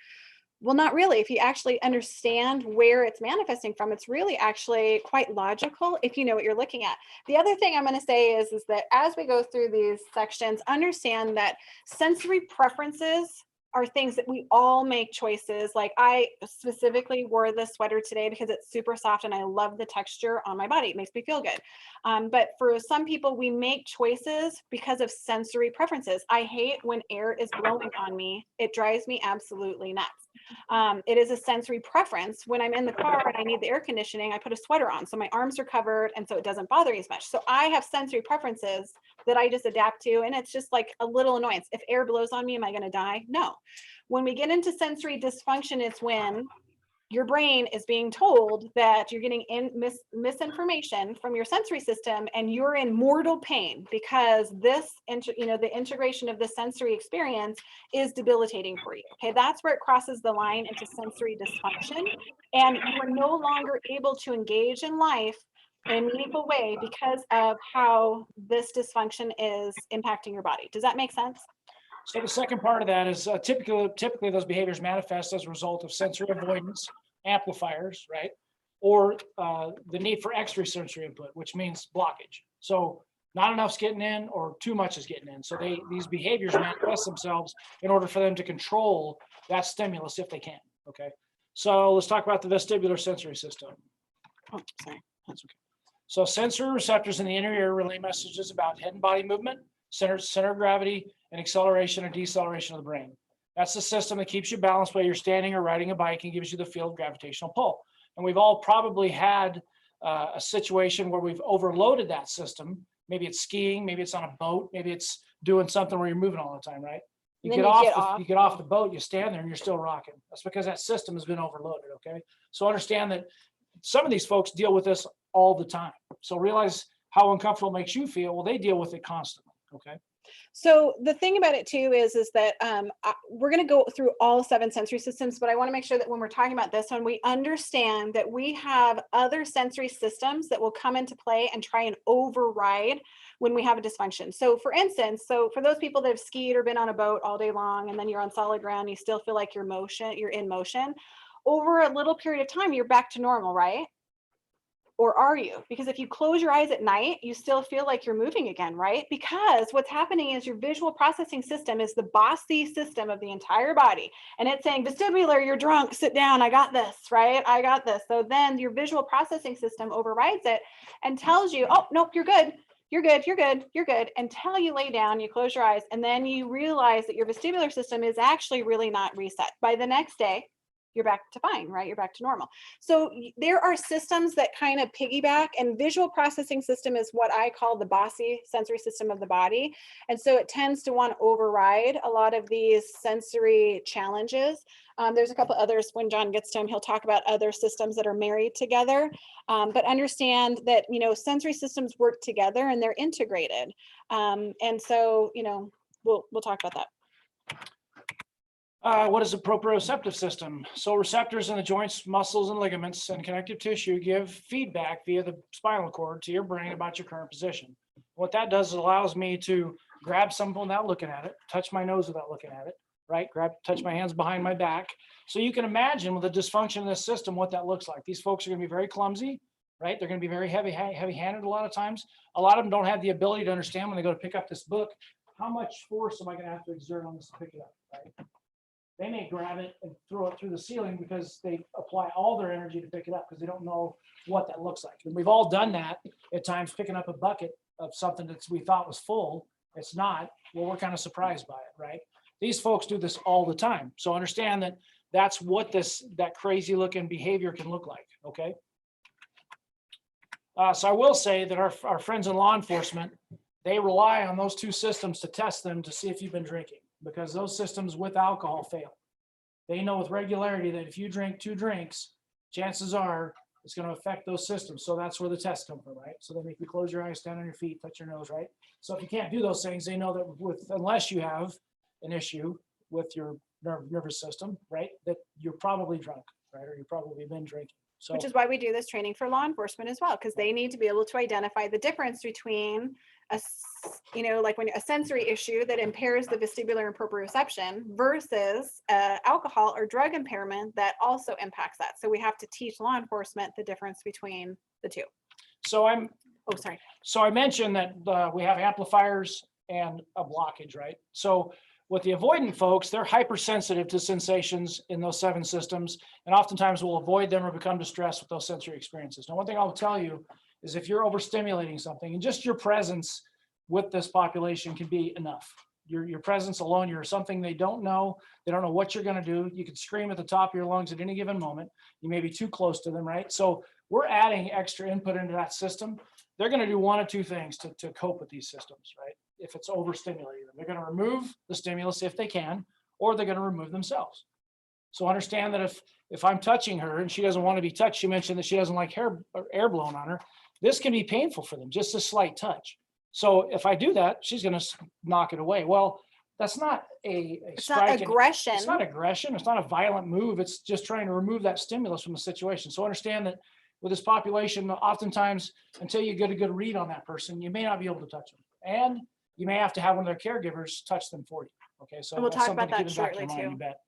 Well, not really. If you actually understand where it's manifesting from, it's really actually quite logical if you know what you're looking at. The other thing I'm going to say is that as we go through these sections, understand that sensory preferences are things that we all make choices. Like I specifically wore this sweater today because it's super soft and I love the texture on my body. It makes me feel good. But for some people, we make choices because of sensory preferences. I hate when air is blowing on me. It drives me absolutely nuts. It is a sensory preference. When I'm in the car and I need the air conditioning, I put a sweater on so my arms are covered and so it doesn't bother me as much. So I have sensory preferences that I just adapt to, and it's just like a little annoyance. If air blows on me, am I going to die? No. When we get into sensory dysfunction, it's when your brain is being told that you're getting misinformation from your sensory system and you're in mortal pain because the integration of the sensory experience is debilitating for you. Okay, that's where it crosses the line into sensory dysfunction, and you are no longer able to engage in life in a meaningful way because of how this dysfunction is impacting your body. Does that make sense? So the second part of that is typically those behaviors manifest as a result of sensory avoidance, amplifiers, right? Or the need for extrasensory input, which means blockage. So Not enough's getting in or too much is getting in. So these behaviors manifest themselves in order for them to control that stimulus if they can. Okay. So let's talk about the vestibular sensory system. Oh, sorry. That's okay. So sensory receptors in the inner ear relay messages about head and body movement, center of gravity, and acceleration or deceleration of the brain. That's the system that keeps you balanced while you're standing or riding a bike and gives you the field gravitational pull. And we've all probably had a situation where we've overloaded that system. Maybe it's skiing, maybe it's on a boat, maybe it's doing something where you're moving all the time, right? You Then get you off, get the, off. you get off the boat, you stand there and you're still rocking. That's because that system has been overloaded, okay? So understand that some of these folks deal with this all the time. So realize how uncomfortable it makes you feel. Well, they deal with it constantly, okay? So the thing about it too is that we're going to go through all 7 sensory systems, but I want to make sure that when we're talking about this one, we understand that we have other sensory systems that will come into play and try and override when we have a dysfunction. So for instance, for those people that have skied or been on a boat all day long, and then you're on solid ground, you still feel like you're in motion. Over a little period of time, you're back to normal, right? Or are you? Because if you close your eyes at night, you still feel like you're moving again, right? Because what's happening is your visual processing system is the bossy system of the entire body. And it's saying, vestibular, you're drunk, sit down, I got this, right? I got this. So then your visual processing system overrides it and tells you, oh, nope, you're good. You're good, you're good, you're good, until you lay down, you close your eyes, and then you realize that your vestibular system is actually really not reset. By the next day, you're back to fine, right? You're back to normal. So there are systems that kind of piggyback, and visual processing system is what I call the bossy sensory system of the body. And so it tends to want to override a lot of these sensory challenges. There's a couple others. When John gets to them, he'll talk about other systems that are married together. But understand that, sensory systems work together and they're integrated. And so, we'll talk about that. What is a proprioceptive system? So receptors in the joints, muscles, and ligaments and connective tissue give feedback via the spinal cord to your brain about your current position. What that does is allows me to grab something without looking at it, touch my nose without looking at it, right? Touch my hands behind my back. So you can imagine with the dysfunction in this system, what that looks like. These folks are going to be very clumsy, right? They're going to be very heavy-handed a lot of times. A lot of them don't have the ability to understand when they go to pick up this book, how much force am I going to have to exert on this to pick it up, right? They may grab it and throw it through the ceiling because they apply all their energy to pick it up because they don't know what that looks like. And we've all done that at times, picking up a bucket of something that we thought was full. It's not. Well, we're kind of surprised by it, right? These folks do this all the time. So understand that that's what that crazy looking behavior can look like, okay? So I will say that our friends in law enforcement, they rely on those 2 systems to test them to see if you've been drinking, because those systems with alcohol fail. They know with regularity that if you drink 2 drinks, chances are it's going to affect those systems. So that's where the tests come from, right? So they make you close your eyes, stand on your feet, touch your nose, right? So if you can't do those things, they know that unless you have an issue with your nervous system, right, that you're probably drunk, right? Or you've probably been drinking. So, which is why we do this training for law enforcement as well, because they need to be able to identify the difference between like when a sensory issue that impairs the vestibular and proprioception versus alcohol or drug impairment that also impacts that. So we have to teach law enforcement the difference between the 2. So So I mentioned that we have amplifiers and a blockage, right? So with the avoidant folks, they're hypersensitive to sensations in those 7 systems, and oftentimes will avoid them or become distressed with those sensory experiences. Now, one thing I'll tell you is if you're overstimulating something, and just your presence with this population can be enough. Your presence alone, you're something they don't know what you're going to do. You could scream at the top of your lungs at any given moment. You may be too close to them, right? So we're adding extra input into that system. They're going to do 1 of 2 things to cope with these systems, right? If it's overstimulating them, they're going to remove the stimulus if they can, or they're going to remove themselves. So understand that if I'm touching her and she doesn't want to be touched, she mentioned that she doesn't like air blown on her. This can be painful for them, just a slight touch. So if I do that, she's going to knock it away. Well, that's not it's not aggression. It's not aggression. It's not a violent move. It's just trying to remove that stimulus from the situation. So understand that with this population, oftentimes, until you get a good read on that person, you may not be able to touch them. And you may have to have one of their caregivers touch them for you. Okay, so we'll that's talk about something to that keep in back of shortly your mind, too. you bet.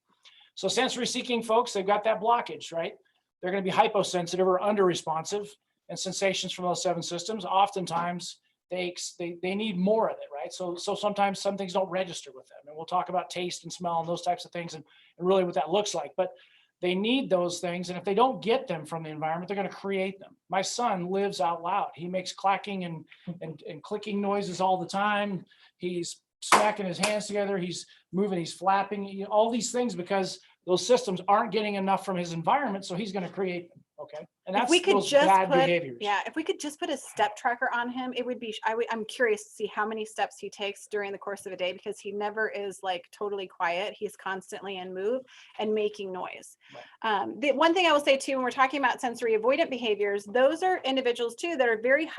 So sensory seeking folks, they've got that blockage, right? They're going to be hyposensitive or under responsive, and sensations from those 7 systems, oftentimes they need more of it, right? So sometimes some things don't register with them, and we'll talk about taste and smell and those types of things, and really what that looks like. But they need those things, and if they don't get them from the environment, they're going to create them. My son lives out loud. He makes clacking and clicking noises all the time. He's smacking his hands together. He's moving. He's flapping. All these things because those systems aren't getting enough from his environment, so he's going to create them. Okay, and If that's we could those just bad put, behaviors. yeah, if we could just put a step tracker on him, it would be, I'm curious to see how many steps he takes during the course of a day, because he never is like totally quiet. He's constantly in move and making noise. The one thing I will say too, when we're talking about sensory avoidant behaviors, those are individuals too that are very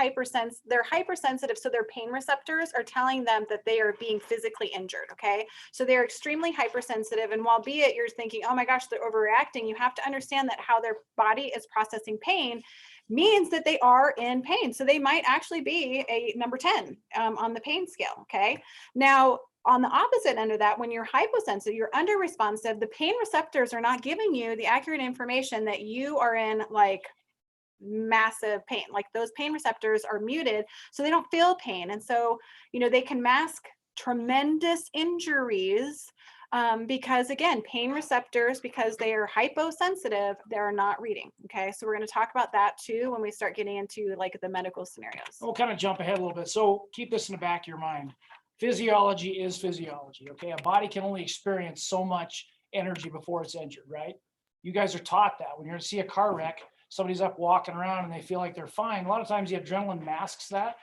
they're hypersensitive. So their pain receptors are telling them that they are being physically injured. Okay. So they're extremely hypersensitive. And while be it you're thinking, oh my gosh, they're overreacting, you have to understand that how their body is processing pain means that they are in pain. So they might actually be a number 10 on the pain scale. Okay. Now, on the opposite end of that, when you're hyposensitive, you're under responsive, the pain receptors are not giving you the accurate information that you are in like massive pain. Like those pain receptors are muted, so they don't feel pain. And so, they can mask tremendous injuries because again, pain receptors, because they are hyposensitive, they're not reading. Okay. So we're going to talk about that too when we start getting into like the medical scenarios. We'll kind of jump ahead a little bit. So keep this in the back of your mind. Physiology is physiology. Okay. A body can only experience so much energy before it's injured, right? You guys are taught that when you're to see a car wreck, somebody's up walking around and they feel like they're fine. A lot of times the adrenaline masks that,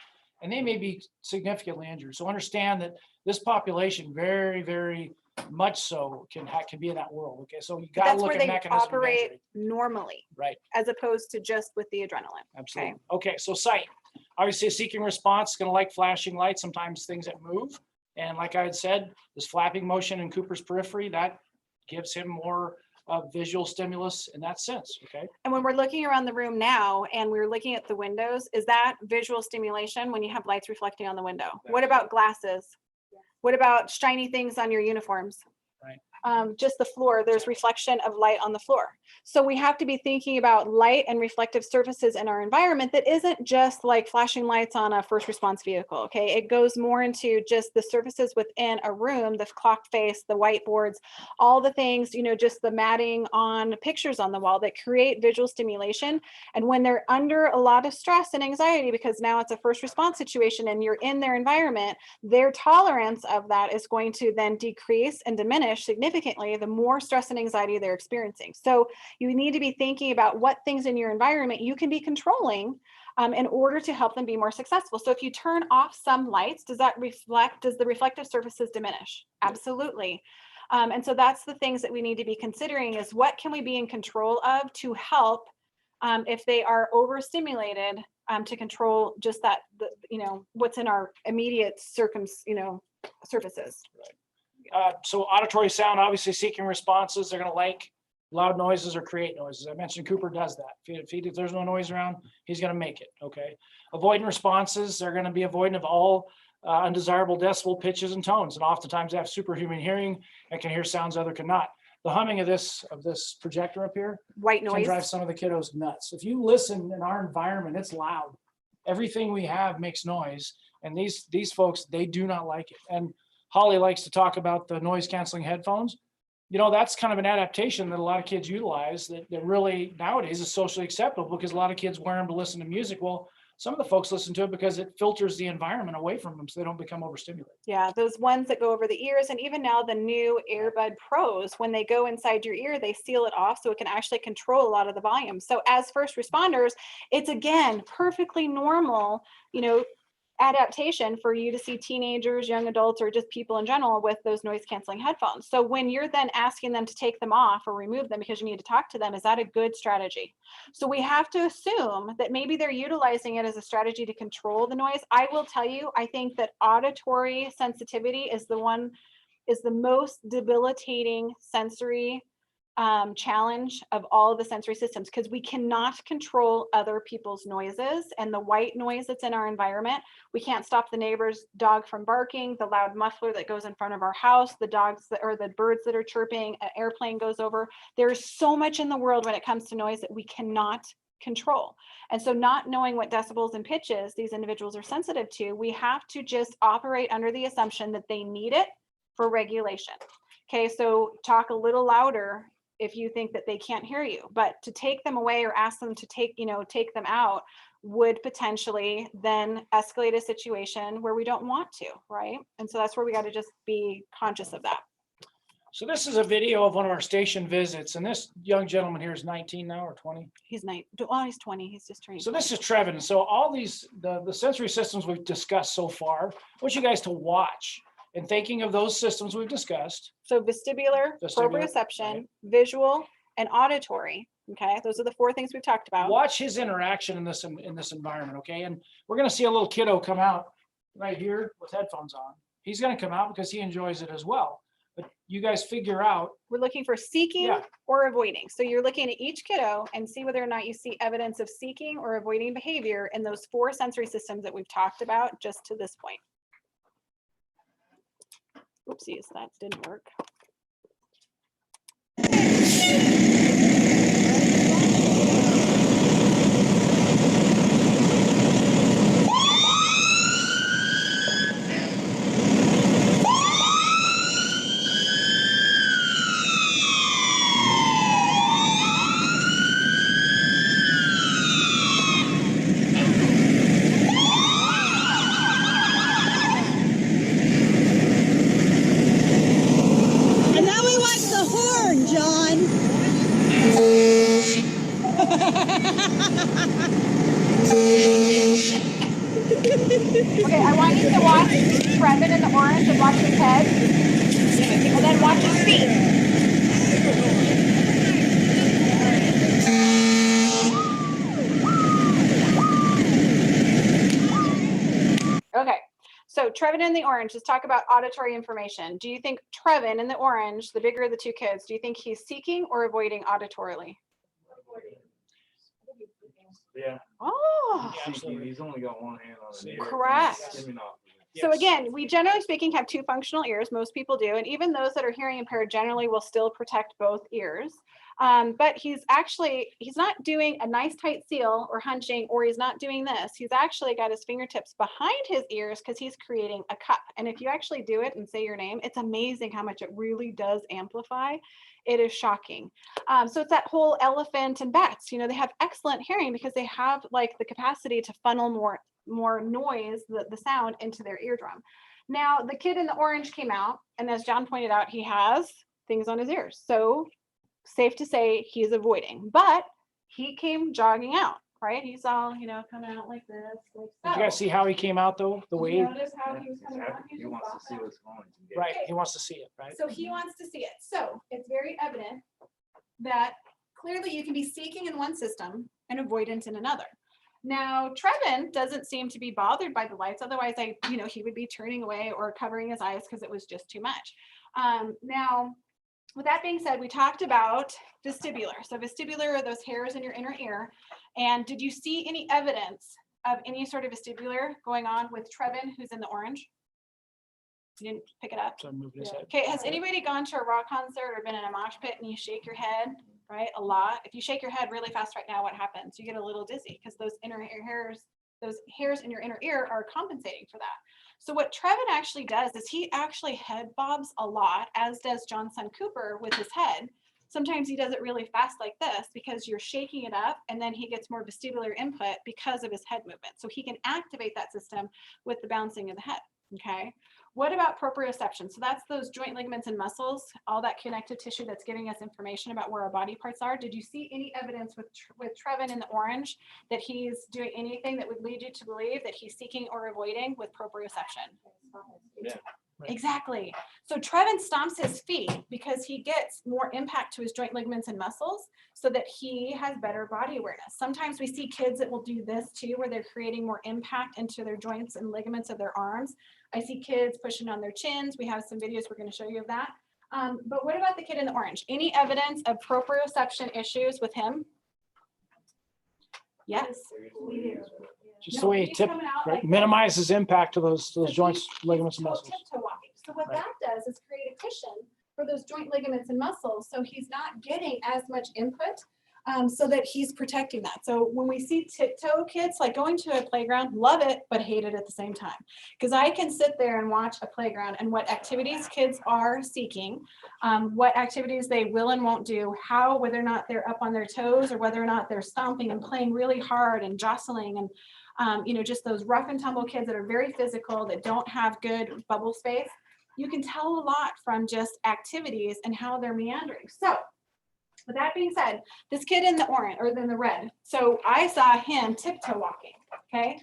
and they may be significantly injured. So understand that this population very, very much so can be in that world. Okay, so you got to That's look where at they mechanism of operate injury. normally, Right? as opposed to just with the adrenaline. Absolutely. Okay, so sight. Obviously, a seeking response is going to like flashing lights, sometimes things that move. And like I had said, this flapping motion in Cooper's periphery, that gives him more visual stimulus in that sense. Okay. And when we're looking around the room now and we're looking at the windows, is that visual stimulation when you have lights reflecting on the window? What about glasses? What about shiny things on your uniforms? Right. Just the floor, there's reflection of light on the floor. So we have to be thinking about light and reflective surfaces in our environment that isn't just like flashing lights on a first response vehicle. Okay. It goes more into just the surfaces within a room, the clock face, the whiteboards, all the things, just the matting on pictures on the wall that create visual stimulation. And when they're under a lot of stress and anxiety, because now it's a first response situation and you're in their environment, their tolerance of that is going to then decrease and diminish significantly the more stress and anxiety they're experiencing. So you need to be thinking about what things in your environment you can be controlling in order to help them be more successful. So if you turn off some lights, does the reflective surfaces diminish? Absolutely. And so that's the things that we need to be considering is what can we be in control of to help if they are overstimulated to control just that, what's in our immediate surfaces. So auditory sound, obviously seeking responses, they're going to like loud noises or create noises. I mentioned Cooper does that. If there's no noise around, he's going to make it. Okay. Avoidant responses, they're going to be avoidant of all undesirable decibel pitches and tones. And oftentimes they have superhuman hearing and can hear sounds other cannot. The humming of this projector up here White can noise. drive some of the kiddos nuts. If you listen in our environment, it's loud. Everything we have makes noise. And these folks, they do not like it. And Holly likes to talk about the noise canceling headphones. That's kind of an adaptation that a lot of kids utilize that really nowadays is socially acceptable because a lot of kids wear them to listen to music. Well, some of the folks listen to it because it filters the environment away from them so they don't become overstimulated. Yeah, those ones that go over the ears, and even now the new Earbud Pros, when they go inside your ear, they seal it off so it can actually control a lot of the volume. So as first responders, it's again perfectly normal, adaptation for you to see teenagers, young adults, or just people in general with those noise canceling headphones. So when you're then asking them to take them off or remove them because you need to talk to them, is that a good strategy? So we have to assume that maybe they're utilizing it as a strategy to control the noise. I will tell you, I think that auditory sensitivity is the most debilitating sensory challenge of all of the sensory systems, because we cannot control other people's noises and the white noise that's in our environment. We can't stop the neighbor's dog from barking, the loud muffler that goes in front of our house, the birds that are chirping, an airplane goes over. There's so much in the world when it comes to noise that we cannot control. And so not knowing what decibels and pitches these individuals are sensitive to, we have to just operate under the assumption that they need it for regulation. Okay, so talk a little louder if you think that they can't hear you, but to take them away or ask them to take them out would potentially then escalate a situation where we don't want to, right? And so that's where we got to just be conscious of that. So this is a video of one of our station visits, and this young gentleman here is 19 now or 20. He's 20. He's just turning. So this is Trevin. So all these, the sensory systems we've discussed so far, I want you guys to watch and thinking of those systems we've discussed. So vestibular, proprioception, right. visual, and auditory. Okay, those are the 4 things we've talked about. Watch his interaction in this environment, okay? And we're gonna see a little kiddo come out right here with headphones on. He's gonna come out because he enjoys it as well. But you guys figure out. We're looking for seeking or avoiding. So you're looking at each kiddo and see whether or not you see evidence of seeking or avoiding behavior in those 4 sensory systems that we've talked about just to this point. Oopsies, that didn't work. And now we want the horn, John. Okay, I want you to watch Trevin in the orange and watch his head, and then watch his feet. Okay, so Trevin in the orange, let's talk about auditory information. Do you think Trevin in the orange, the bigger of the 2 kids, do you think he's seeking or avoiding auditorily? Yeah. Oh, He's only got one hand on the ear. correct. Skimming off of it. So again, we generally speaking have 2 functional ears. Most people do. And even those that are hearing impaired generally will still protect both ears. But he's not doing a nice tight seal or hunching, or he's not doing this. He's actually got his fingertips behind his ears because he's creating a cup. And if you actually do it and say your name, it's amazing how much it really does amplify. It is shocking. So it's that whole elephant and bats, they have excellent hearing because they have like the capacity to funnel more noise, the sound into their eardrum. Now the kid in the orange came out, and as John pointed out, he has things on his ears. So safe to say he's avoiding, but he came jogging out, right? He's all, coming out like this. Like Did you guys see how he came out though? The way, notice how he was coming out? He wants to see what's going on. right, he wants to see it, right? So he wants to see it. So it's very evident that clearly you can be seeking in one system and avoidant in another. Now, Trevin doesn't seem to be bothered by the lights. Otherwise, he would be turning away or covering his eyes because it was just too much. Now, with that being said, we talked about vestibular. So vestibular are those hairs in your inner ear. And did you see any evidence of any sort of vestibular going on with Trevin, who's in the orange? You didn't pick it up? So I moved his head. Okay, has anybody gone to a rock concert or been in a mosh pit and you shake your head, right? A lot. If you shake your head really fast right now, what happens? You get a little dizzy because those hairs in your inner ear are compensating for that. So what Trevin actually does is he actually head bobs a lot, as does John's son Cooper with his head. Sometimes he does it really fast like this because you're shaking it up, and then he gets more vestibular input because of his head movement. So he can activate that system with the bouncing of the head, okay? What about proprioception? So that's those joint ligaments and muscles, all that connective tissue that's giving us information about where our body parts are. Did you see any evidence with Trevin in the orange that he's doing anything that would lead you to believe that he's seeking or avoiding with proprioception? Yeah. Right. Exactly. So Trevin stomps his feet because he gets more impact to his joint ligaments and muscles so that he has better body awareness. Sometimes we see kids that will do this too, where they're creating more impact into their joints and ligaments of their arms. I see kids pushing on their chins. We have some videos we're going to show you of that. But what about the kid in the orange? Any evidence of proprioception issues with him? Yes. Just the way he minimizes impact to those joints, ligaments, and muscles. Tiptoe walking. So what Right. that does is create a cushion for those joint ligaments and muscles. So he's not getting as much input so that he's protecting that. So when we see tiptoe kids, like going to a playground, love it, but hate it at the same time. Because I can sit there and watch a playground and what activities kids are seeking, what activities they will and won't do, how, whether or not they're up on their toes or whether or not they're stomping and playing really hard and jostling and, you know, just those rough and tumble kids that are very physical, that don't have good bubble space. You can tell a lot from just activities and how they're meandering. So with that being said, this kid in the orange or in the red, so I saw him tiptoe walking, okay?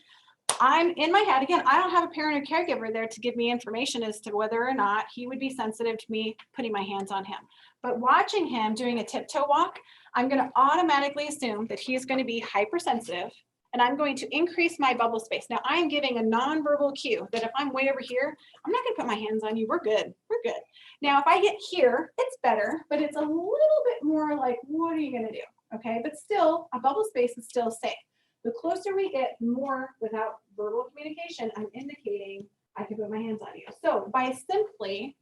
I'm in my head, again, I don't have a parent or caregiver there to give me information as to whether or not he would be sensitive to me putting my hands on him. But watching him doing a tiptoe walk, I'm gonna automatically assume that he's gonna be hypersensitive and I'm going to increase my bubble space. Now I am giving a nonverbal cue that if I'm way over here, I'm not gonna put my hands on you, we're good, we're good. Now, if I get here, it's better, but it's a little bit more like, what are you gonna do? Okay, but still, a bubble space is still safe. The closer we get, the more without verbal communication, I'm indicating I can put my hands on you. So by simply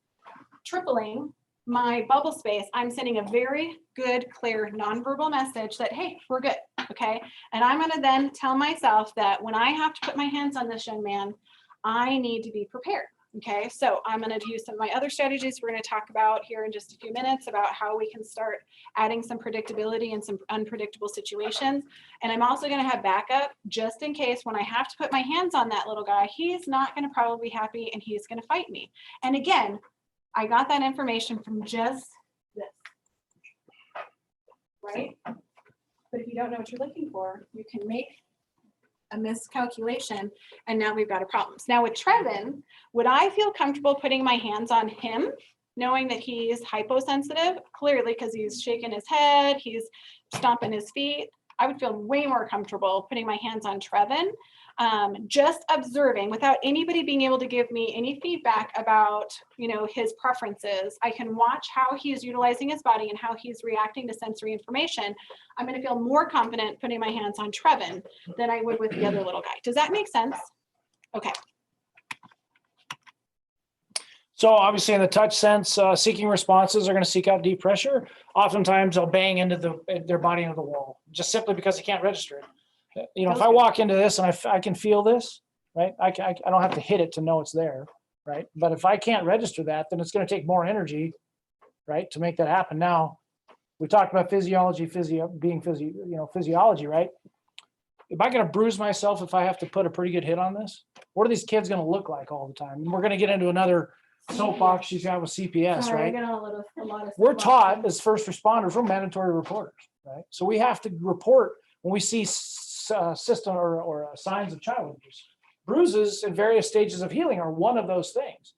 tripling my bubble space, I'm sending a very good, clear, nonverbal message that, hey, we're good, okay? And I'm gonna then tell myself that when I have to put my hands on this young man, I need to be prepared. Okay, so I'm going to use some of my other strategies we're going to talk about here in just a few minutes about how we can start adding some predictability in some unpredictable situations. And I'm also going to have backup just in case when I have to put my hands on that little guy, he's not going to probably be happy and he's going to fight me. And again, I got that information from just this, right? But if you don't know what you're looking for, you can make a miscalculation and now we've got a problem. Now with Trevin, would I feel comfortable putting my hands on him knowing that he's hyposensitive? Clearly, because he's shaking his head, he's stomping his feet. I would feel way more comfortable putting my hands on Trevin, just observing without anybody being able to give me any feedback about, you know, his preferences. I can watch how he's utilizing his body and how he's reacting to sensory information. I'm going to feel more confident putting my hands on Trevin than I would with the other little guy. Does that make sense? Okay. So obviously in the touch sense, seeking responses are going to seek out deep pressure. Oftentimes they'll bang into their body into the wall just simply because they can't register it. You know, if I walk into this and I can feel this, right? I don't have to hit it to know it's there, right? But if I can't register that, then it's going to take more energy, right, to make that happen. Now, we talked about physiology, physiology, right? Am I going to bruise myself if I have to put a pretty good hit on this? What are these kids going to look like all the time? And we're going to get into another soapbox she's got with CPS, Sorry, right? I got a lot of We're taught as first responders, we're mandatory reporters, right? So we have to report when we see system or signs of child abuse. Bruises in various stages of healing are one of those things.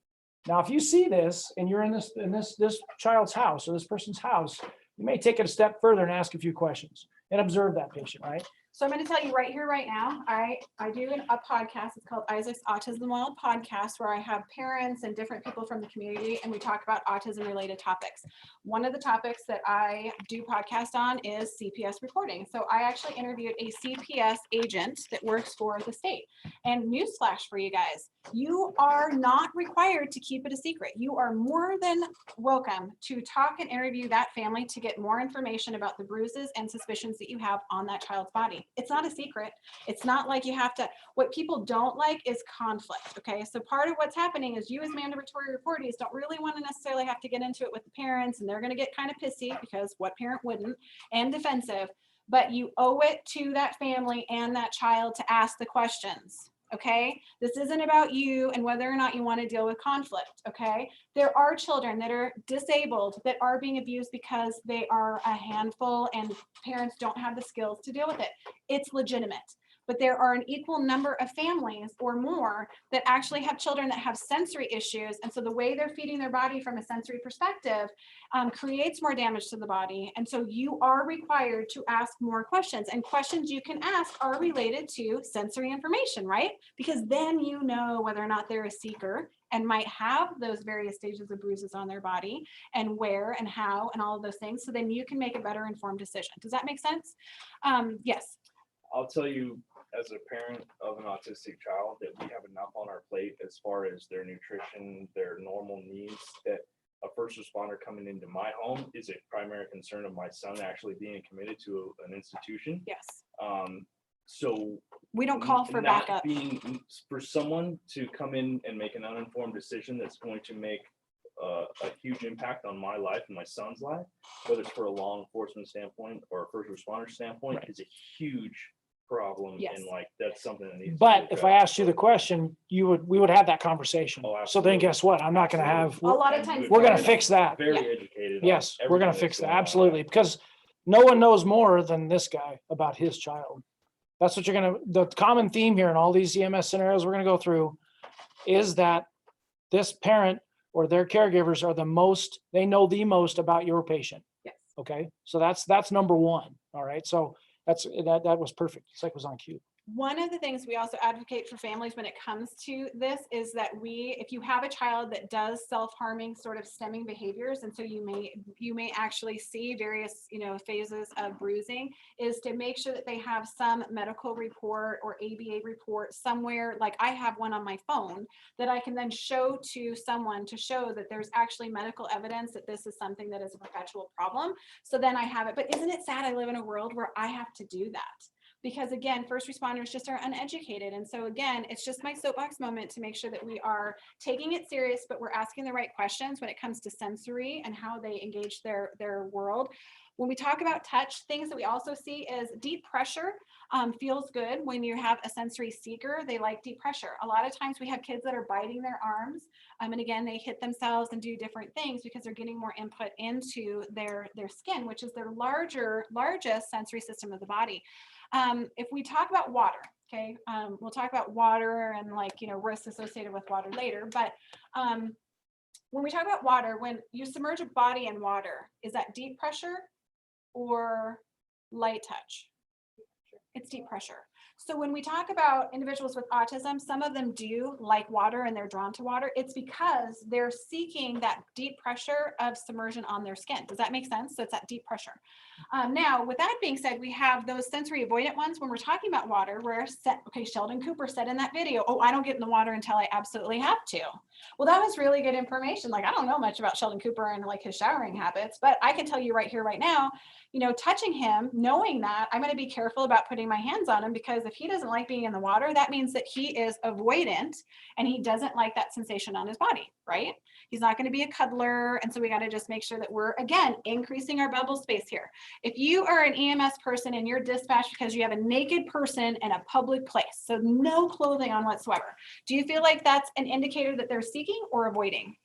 Now, if you see this and you're in this child's house or this person's house, you may take it a step further and ask a few questions and observe that patient, right? So I'm going to tell you right here, right now, I do a podcast. It's called Isaac's Autism Wild Podcast, where I have parents and different people from the community, and we talk about autism related topics. One of the topics that I do podcast on is CPS reporting. So I actually interviewed a CPS agent that works for the state. And newsflash for you guys, you are not required to keep it a secret. You are more than welcome to talk and interview that family to get more information about the bruises and suspicions that you have on that child's body. It's not a secret. It's not like you have to, what people don't like is conflict, okay? So part of what's happening is you as mandatory reportees don't really want to necessarily have to get into it with the parents, and they're going to get kind of pissy because what parent wouldn't, and defensive, but you owe it to that family and that child to ask the questions. Okay, this isn't about you and whether or not you want to deal with conflict. Okay, there are children that are disabled that are being abused because they are a handful and parents don't have the skills to deal with it. It's legitimate. But there are an equal number of families or more that actually have children that have sensory issues. And so the way they're feeding their body from a sensory perspective creates more damage to the body. And so you are required to ask more questions, and questions you can ask are related to sensory information, right? Because then you know whether or not they're a seeker and might have those various stages of bruises on their body and where and how and all of those things. So then you can make a better informed decision. Does that make sense? Yes. I'll tell you, as a parent of an autistic child, that we have enough on our plate as far as their nutrition, their normal needs, that a first responder coming into my home is a primary concern of my son actually being committed to an institution. Yes. So We don't call for not backup. for someone to come in and make an uninformed decision that's going to make a huge impact on my life and my son's life, whether it's for a law enforcement standpoint or a first responder standpoint, Right. is a huge problem. Yes. And like, that's something that needs. to be But if I addressed. asked you the question, we would have that conversation. Oh, So then absolutely. guess what? I'm not gonna have, A lot of And times. you we're gonna are fix that. Very Yeah. educated. on Yes, we're gonna everything fix that's that, going on. absolutely, because no one knows more than this guy about his child. That's what the common theme here in all these EMS scenarios we're gonna go through is that this parent or their caregivers are they know the most about your patient. Yes. Okay, so that's number one. All right, so that was perfect. It's like it was on cue. One of the things we also advocate for families when it comes to this is that if you have a child that does self-harming sort of stemming behaviors, and so you may actually see various, phases of bruising, is to make sure that they have some medical report or ABA report somewhere. Like I have one on my phone that I can then show to someone to show that there's actually medical evidence that this is something that is a perpetual problem. So then I have it. But isn't it sad I live in a world where I have to do that? Because again, first responders just are uneducated. And so again, it's just my soapbox moment to make sure that we are taking it serious, but we're asking the right questions when it comes to sensory and how they engage their world. When we talk about touch, things that we also see is deep pressure feels good when you have a sensory seeker. They like deep pressure. A lot of times we have kids that are biting their arms. And again, they hit themselves and do different things because they're getting more input into their skin, which is their largest sensory system of the body. If we talk about water, okay, we'll talk about water and risks associated with water later. But when we talk about water, when you submerge a body in water, is that deep pressure or light touch? It's deep pressure. So when we talk about individuals with autism, some of them do like water and they're drawn to water. It's because they're seeking that deep pressure of submersion on their skin. Does that make sense? So it's that deep pressure. Now, with that being said, we have those sensory avoidant ones. When we're talking about water, Sheldon Cooper said in that video, oh, I don't get in the water until I absolutely have to. Well, that was really good information. Like, I don't know much about Sheldon Cooper and his showering habits, but I can tell you right here, right now, touching him, knowing that I'm going to be careful about putting my hands on him, because if he doesn't like being in the water, that means that he is avoidant and he doesn't like that sensation on his body, right? He's not going to be a cuddler. And so we got to just make sure that we're, again, increasing our bubble space here. If you are an EMS person and you're dispatched because you have a naked person in a public place, so no clothing on whatsoever, do you feel like that's an indicator that they're seeking or avoiding?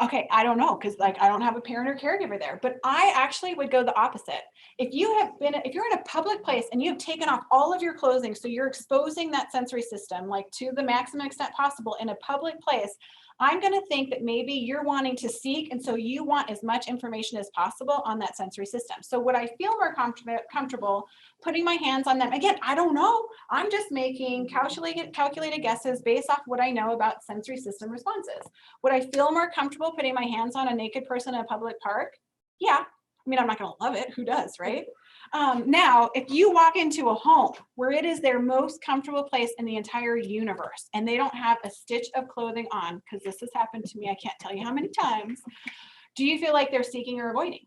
Okay, I don't know, because I don't have a parent or caregiver there, but I actually would go the opposite. If you're in a public place and you have taken off all of your clothing, so you're exposing that sensory system to the maximum extent possible in a public place, I'm going to think that maybe you're wanting to seek, and so you want as much information as possible on that sensory system. So would I feel more comfortable putting my hands on them? Again, I don't know. I'm just making calculated guesses based off what I know about sensory system responses. Would I feel more comfortable putting my hands on a naked person in a public park? Yeah. I mean, I'm not going to love it. Who does, right? Now, if you walk into a home where it is their most comfortable place in the entire universe and they don't have a stitch of clothing on, because this has happened to me, I can't tell you how many times, do you feel like they're seeking or avoiding?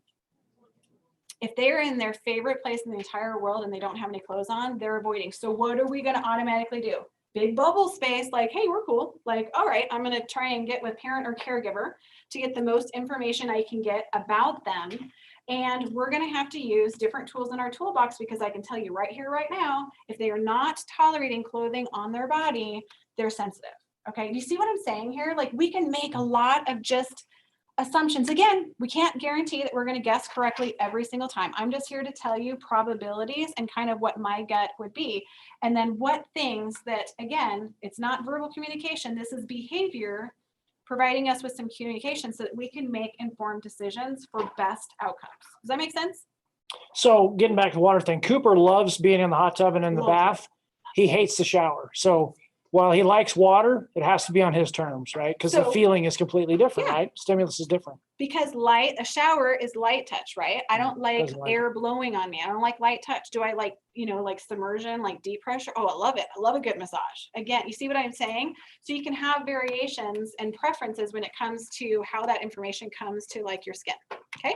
If they're in their favorite place in the entire world and they don't have any clothes on, they're avoiding. So what are we going to automatically do? Big bubble space, like, hey, we're cool. Like, all right, I'm going to try and get with parent or caregiver to get the most information I can get about them. And we're going to have to use different tools in our toolbox, because I can tell you right here, right now, if they are not tolerating clothing on their body, they're sensitive. Okay. Do you see what I'm saying here? Like, we can make a lot of just assumptions. Again, we can't guarantee that we're going to guess correctly every single time. I'm just here to tell you probabilities and kind of what my gut would be. And then what things that, again, it's not verbal communication. This is behavior providing us with some communication so that we can make informed decisions for best outcomes. Does that make sense? So getting back to the water thing, Cooper loves being in the hot tub and in the Loves it. bath. He hates the shower. So while he likes water, it has to be on his terms, right? Because the So- feeling is completely different, Yeah. right? Stimulus is different. Because a shower is light touch, right? I don't like doesn't like air blowing on me. I don't like light touch. Do I like, like submersion, like deep pressure? Oh, I love it. I love a good massage. Again, you see what I'm saying? So you can have variations and preferences when it comes to how that information comes to like your skin. Okay.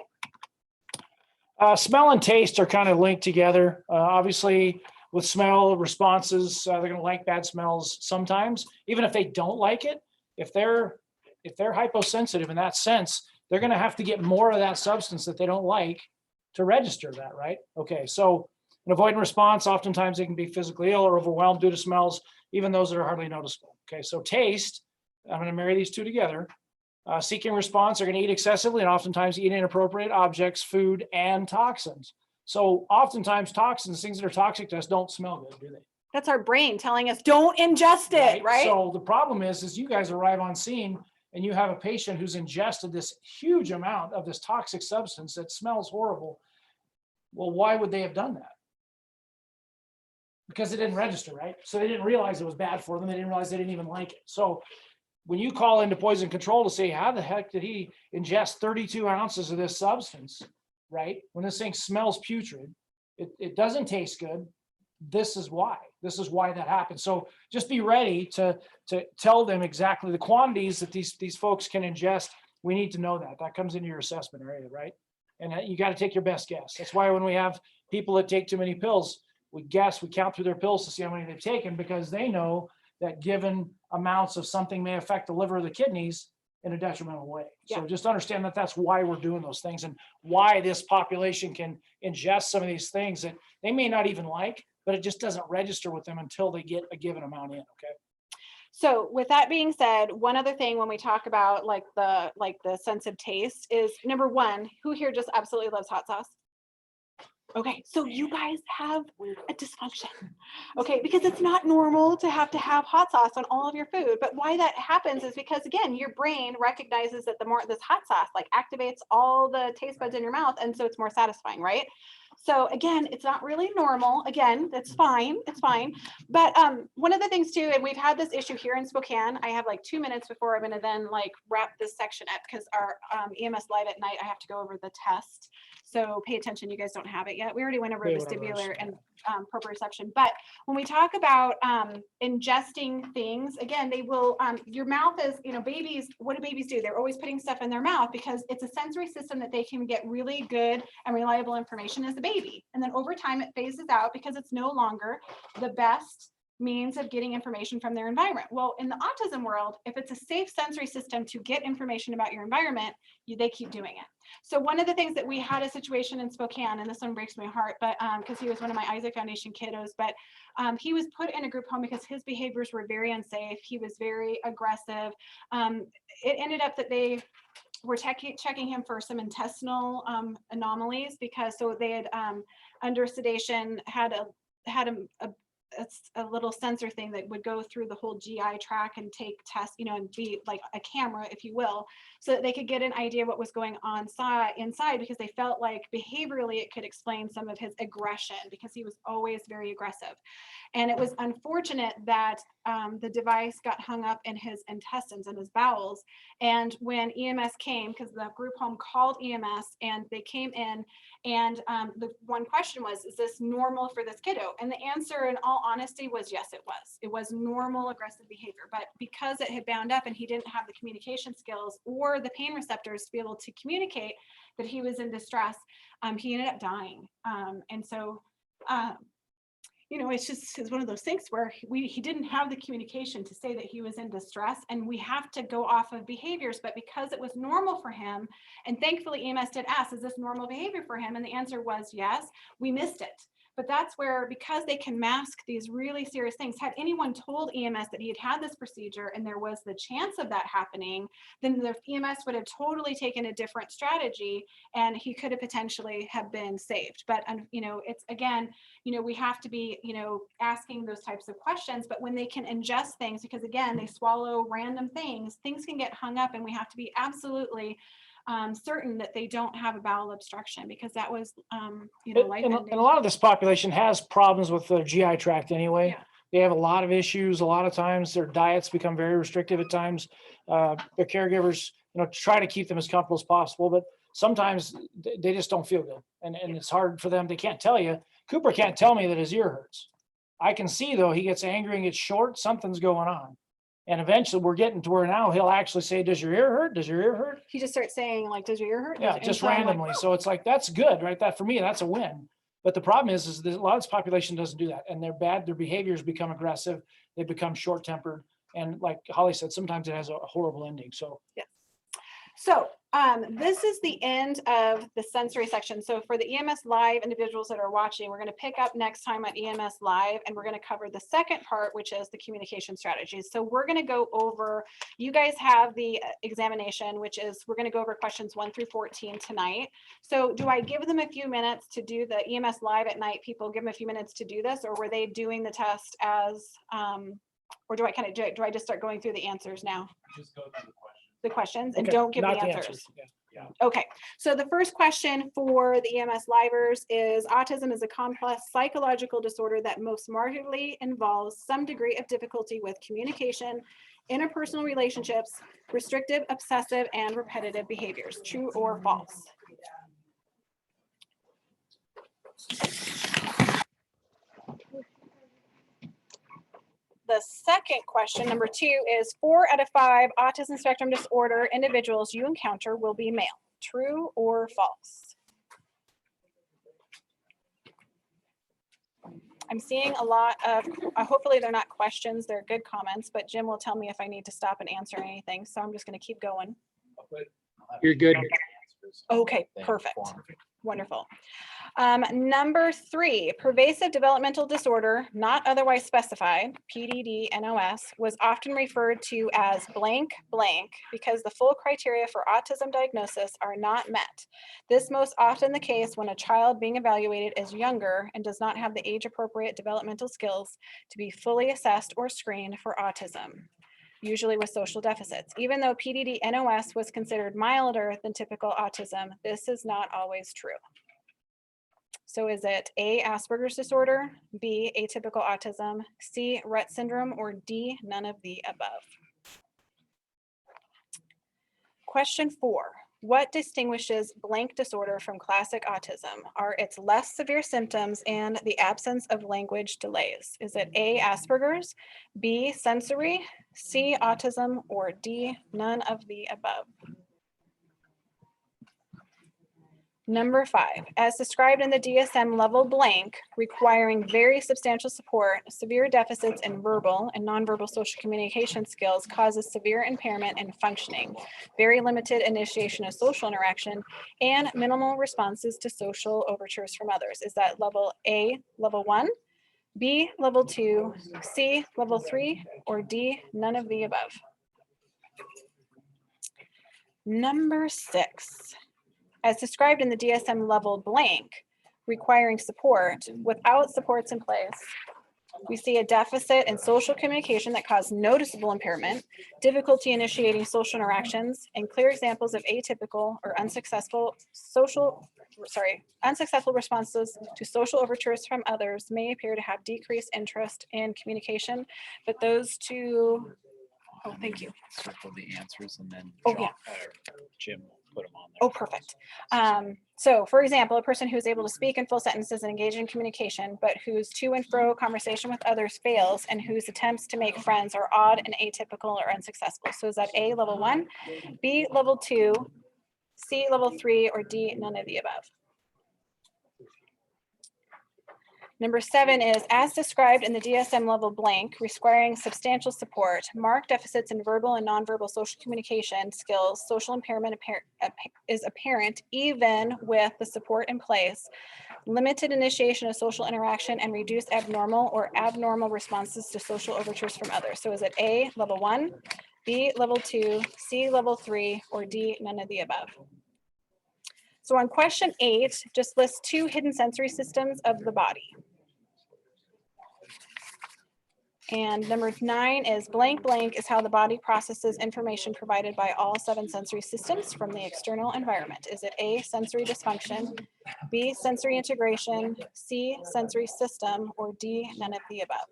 Smell and taste are kind of linked together. Obviously, with smell responses, they're going to like bad smells sometimes, even if they don't like it. If they're hyposensitive in that sense, they're going to have to get more of that substance that they don't like to register that, right? Okay, so an avoidant response, oftentimes they can be physically ill or overwhelmed due to smells, even those that are hardly noticeable. Okay, so taste, I'm going to marry these two together. Seeking response are going to eat excessively and oftentimes eat inappropriate objects, food, and toxins. So oftentimes toxins, things that are toxic to us, don't smell good, do they? That's our brain telling us don't ingest it, right? So the problem is you guys arrive on scene and you have a patient who's ingested this huge amount of this toxic substance that smells horrible. Well, why would they have done that? Because it didn't register, right? So they didn't realize it was bad for them. They didn't realize they didn't even like it. So when you call into poison control to say, how the heck did he ingest 32 ounces of this substance, right? When this thing smells putrid, it doesn't taste good. This is why that happens. So just be ready to tell them exactly the quantities that these folks can ingest. We need to know that comes into your assessment area, right? And you got to take your best guess. That's why when we have people that take too many pills, we count through their pills to see how many they've taken, because they know that given amounts of something may affect the liver or the kidneys in a detrimental way. Yeah. So just understand that that's why we're doing those things and why this population can ingest some of these things that they may not even like, but it just doesn't register with them until they get a given amount in, okay? So with that being said, one other thing when we talk about like the sense of taste is, number one, who here just absolutely loves hot sauce? Okay, so you guys have a dysfunction. Okay, because it's not normal to have hot sauce on all of your food. But why that happens is because, again, your brain recognizes that the more this hot sauce like activates all the taste buds in your mouth, and so it's more satisfying, right? So again, it's not really normal. Again, that's fine. It's fine. But one of the things too, and we've had this issue here in Spokane. I have like 2 minutes before I'm going to then like wrap this section up, because our EMS live at night, I have to go over the test. So pay attention. You guys don't have it yet. We already went over vestibular and proprioception. But when we talk about ingesting things, again, they will, your mouth is, babies, what do babies do? They're always putting stuff in their mouth because it's a sensory system that they can get really good and reliable information as a baby. And then over time it phases out because it's no longer the best means of getting information from their environment. Well, in the autism world, if it's a safe sensory system to get information about your environment, they keep doing it. So one of the things that we had a situation in Spokane, and this one breaks my heart, but because he was one of my Isaac Foundation kiddos, but he was put in a group home because his behaviors were very unsafe. He was very aggressive. It ended up that they were checking him for some intestinal anomalies, because so they had under sedation had a little sensor thing that would go through the whole GI tract and take tests, and be like a camera, if you will, so that they could get an idea what was going on inside, because they felt like behaviorally it could explain some of his aggression, because he was always very aggressive. And it was unfortunate that the device got hung up in his intestines and his bowels. And when EMS came, because the group home called EMS, and they came in, and the one question was, is this normal for this kiddo? And the answer, in all honesty, was yes, it was. It was normal aggressive behavior. But because it had bound up and he didn't have the communication skills or the pain receptors to be able to communicate that he was in distress, he ended up dying. And so, it's one of those things where he didn't have the communication to say that he was in distress, and we have to go off of behaviors. But because it was normal for him, and thankfully EMS did ask, is this normal behavior for him? And the answer was yes, we missed it. But that's where, because they can mask these really serious things, had anyone told EMS that he had had this procedure and there was the chance of that happening, then the EMS would have totally taken a different strategy, and he could have potentially have been saved. But, it's, again, we have to be, asking those types of questions. But when they can ingest things, because again, they swallow random things can get hung up, and we have to be absolutely certain that they don't have a bowel obstruction, because that was, life ending. And a lot of this population has problems with their GI tract anyway. Yeah. They have a lot of issues. A lot of times their diets become very restrictive at times. The caregivers, try to keep them as comfortable as possible, but sometimes they just don't feel good. And it's hard for them. They can't tell you. Cooper can't tell me that his ear hurts. I can see though, he gets angry and gets short, something's going on. And eventually we're getting to where now he'll actually say, does your ear hurt? Does your ear hurt? He just starts saying like, does your ear hurt? Yeah, And just so I'm like, randomly. So it's like, that's good, right? That for me, that's a win. But the problem is that a lot of this population doesn't do that. And they're bad. Their behaviors become aggressive. They become short tempered. And like Holly said, sometimes it has a horrible ending. So So this is the end of the sensory section. So for the EMS Live individuals that are watching, we're going to pick up next time on EMS Live, and we're going to cover the second part, which is the communication strategies. So we're going to go over, you guys have the examination, which is, we're going to go over questions 1 through 14 tonight. So do I give them a few minutes to do the EMS Live at night? People give them a few minutes to do this, or were they doing the test as, or do I kind of, do I just start going through the answers now? Just go through The questions and okay, don't give the not answers. Yeah. Okay, so the first question for the EMS Livers is, autism is a complex psychological disorder that most markedly involves some degree of difficulty with communication, interpersonal relationships, restrictive, obsessive, and repetitive behaviors. True or false? The second question, number 2, is 4 out of 5 autism spectrum disorder individuals you encounter will be male. True or false? I'm seeing a lot of, hopefully they're not questions, they're good comments, but Jim will tell me if I need to stop and answer anything. So I'm just going to keep going. You're good. Okay, perfect. Wonderful. Number 3, pervasive developmental disorder, not otherwise specified, PDD-NOS, was often referred to as blank blank because the full criteria for autism diagnosis are not met. This most often the case when a child being evaluated is younger and does not have the age-appropriate developmental skills to be fully assessed or screened for autism, usually with social deficits. Even though PDD-NOS was considered milder than typical autism, this is not always true. So is it A, Asperger's disorder, B, atypical autism, C, Rett syndrome, or D, none of the above? Question 4, what distinguishes blank disorder from classic autism? Are its less severe symptoms and the absence of language delays? Is it A, Asperger's, B, sensory, C, autism, or D, none of the above? Number 5, as described in the DSM level blank, requiring very substantial support, severe deficits in verbal and nonverbal social communication skills causes severe impairment in functioning, very limited initiation of social interaction, and minimal responses to social overtures from others. Is that level A, level 1, B, level 2, C, level 3, or D, none of the above? Number 6. As described in the DSM level blank, requiring support, without supports in place, we see a deficit in social communication that caused noticeable impairment, difficulty initiating social interactions, and clear examples of atypical or unsuccessful responses to social overtures from others may appear to have decreased interest in communication, but those two, oh, thank you. Circle the answers and then Oh, yeah. Jim will put them on there. Oh, perfect. So for example, a person who is able to speak in full sentences and engage in communication, but whose to and fro conversation with others fails and whose attempts to make friends are odd and atypical or unsuccessful. So is that A, level 1, B, level 2, C, level 3, or D, none of the above? Number 7 is, as described in the DSM level blank, requiring substantial support, marked deficits in verbal and nonverbal social communication skills, social impairment is apparent even with the support in place, limited initiation of social interaction, and reduced abnormal or abnormal responses to social overtures from others. So is it A, level 1, B, level 2, C, level 3, or D, none of the above? So on question 8, just list 2 hidden sensory systems of the body. And number 9 is blank blank is how the body processes information provided by all 7 sensory systems from the external environment. Is it A, sensory dysfunction, B, sensory integration, C, sensory system, or D, none of the above?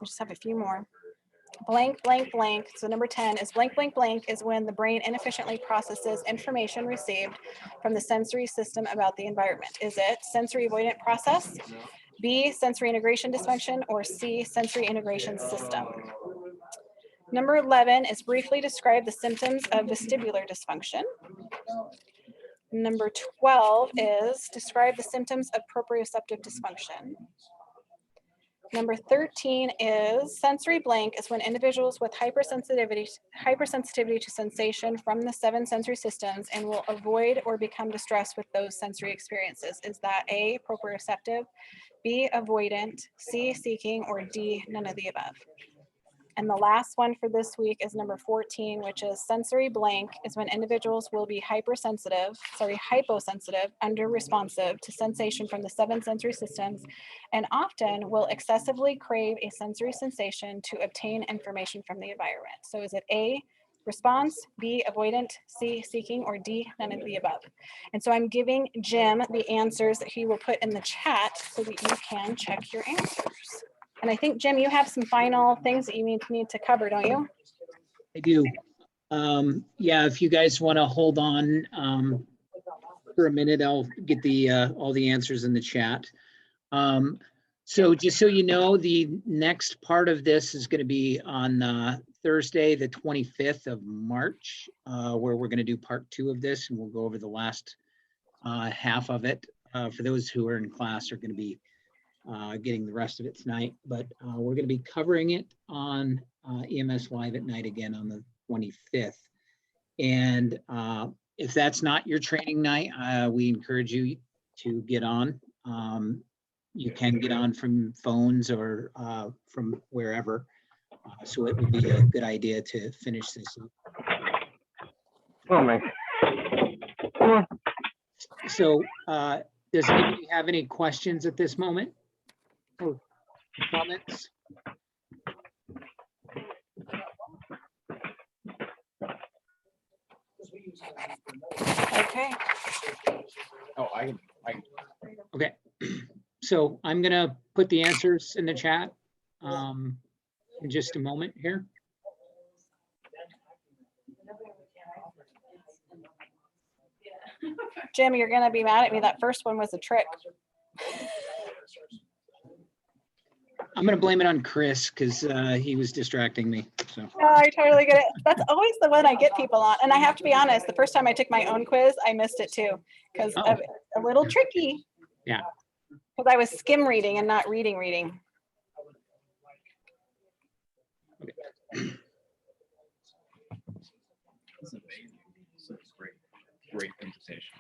We just have a few more. Blank, blank, blank. So number 10 is blank, blank, blank is when the brain inefficiently processes information received from the sensory system about the environment. Is it sensory avoidant process, B, sensory integration dysfunction, or C, sensory integration system? Number 11 is briefly describe the symptoms of vestibular dysfunction. Number 12 is describe the symptoms of proprioceptive dysfunction. Number 13 is sensory blank is when individuals with hypersensitivity to sensation from the 7 sensory systems and will avoid or become distressed with those sensory experiences. Is that A, proprioceptive, B, avoidant, C, seeking, or D, none of the above? And the last one for this week is number 14, which is sensory blank is when individuals will be hyposensitive, under responsive to sensation from the 7 sensory systems, and often will excessively crave a sensory sensation to obtain information from the environment. So is it A, response, B, avoidant, C, seeking, or D, none of the above? And so I'm giving Jim the answers that he will put in the chat so that you can check your answers. And I think, Jim, you have some final things that you need to cover, don't you? I do. Yeah, if you guys want to hold on for a minute, I'll get the all the answers in the chat. So just so you know, the next part of this is going to be on Thursday, the 25th of March, where we're going to do part 2 of this, and we'll go over the last half of it. For those who are in class, are going to be getting the rest of it tonight, but we're going to be covering it on EMS Live at night again on the 25th. And if that's not your training night, we encourage you to get on. You can get on from phones or from wherever. So it would be a good idea to finish this up. Oh, man. So does anybody have any questions at this moment? Or comments? Okay. Oh, I can. Okay, so I'm gonna put the answers in the chat in just a moment here. Jim, you're gonna be mad at me. That first one was a trick. I'm gonna blame it on Chris because he was distracting me, so. Oh, I totally get it. That's always the one I get people on. And I have to be honest, the first time I took my own quiz, I missed it too, because Oh. a little tricky. Yeah. Because I was skim reading and not reading. This is amazing. This is great. Great presentation.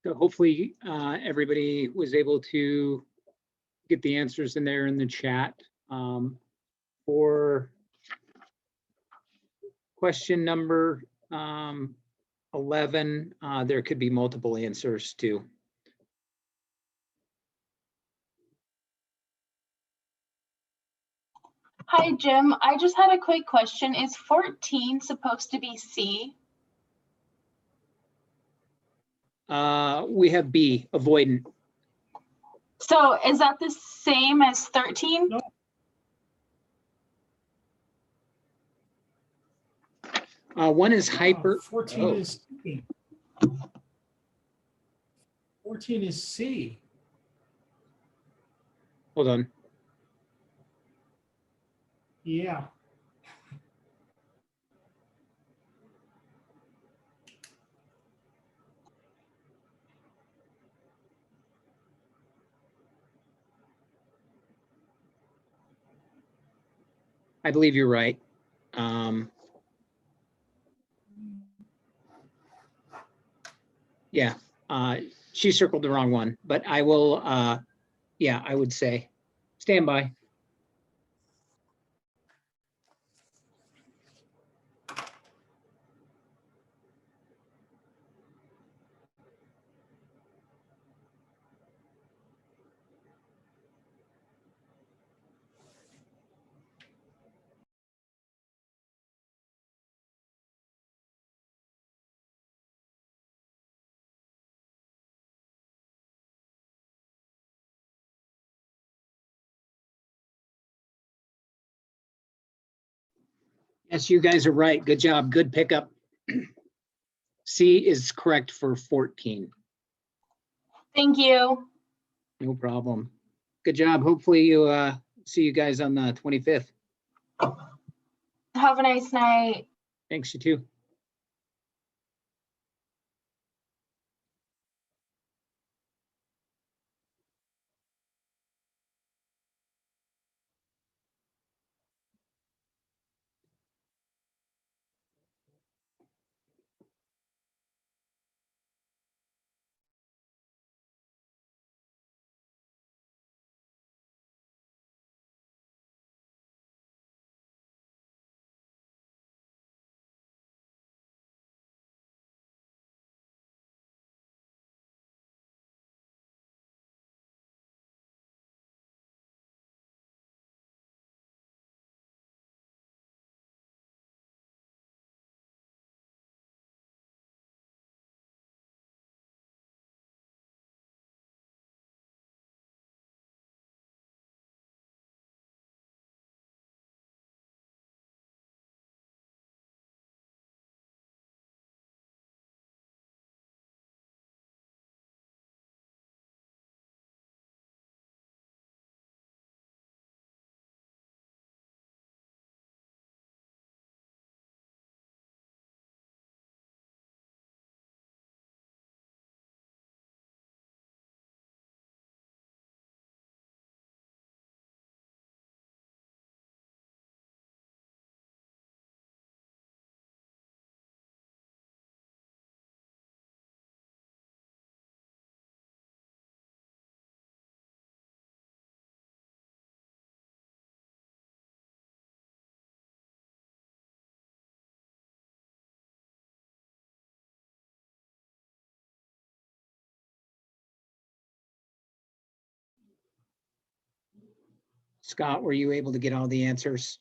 So hopefully everybody was able to get the answers in there in the chat. For question number 11, there could be multiple answers too. Hi, Jim. I just had a quick question. Is 14 supposed to be C? We have B, avoidant. So is that the same as 13? No. One is hyper. 14 oh, is C. 14 is C. Hold on. Yeah. I believe you're right. Yeah, she circled the wrong one, but I will, yeah, I would say stand by. Yes, you guys are right. Good job. Good pickup. C is correct for 14. Thank you. No problem. Good job. Hopefully you see you guys on the 25th. Have a nice night. Thanks, you too. Scott, were you able to get all the answers?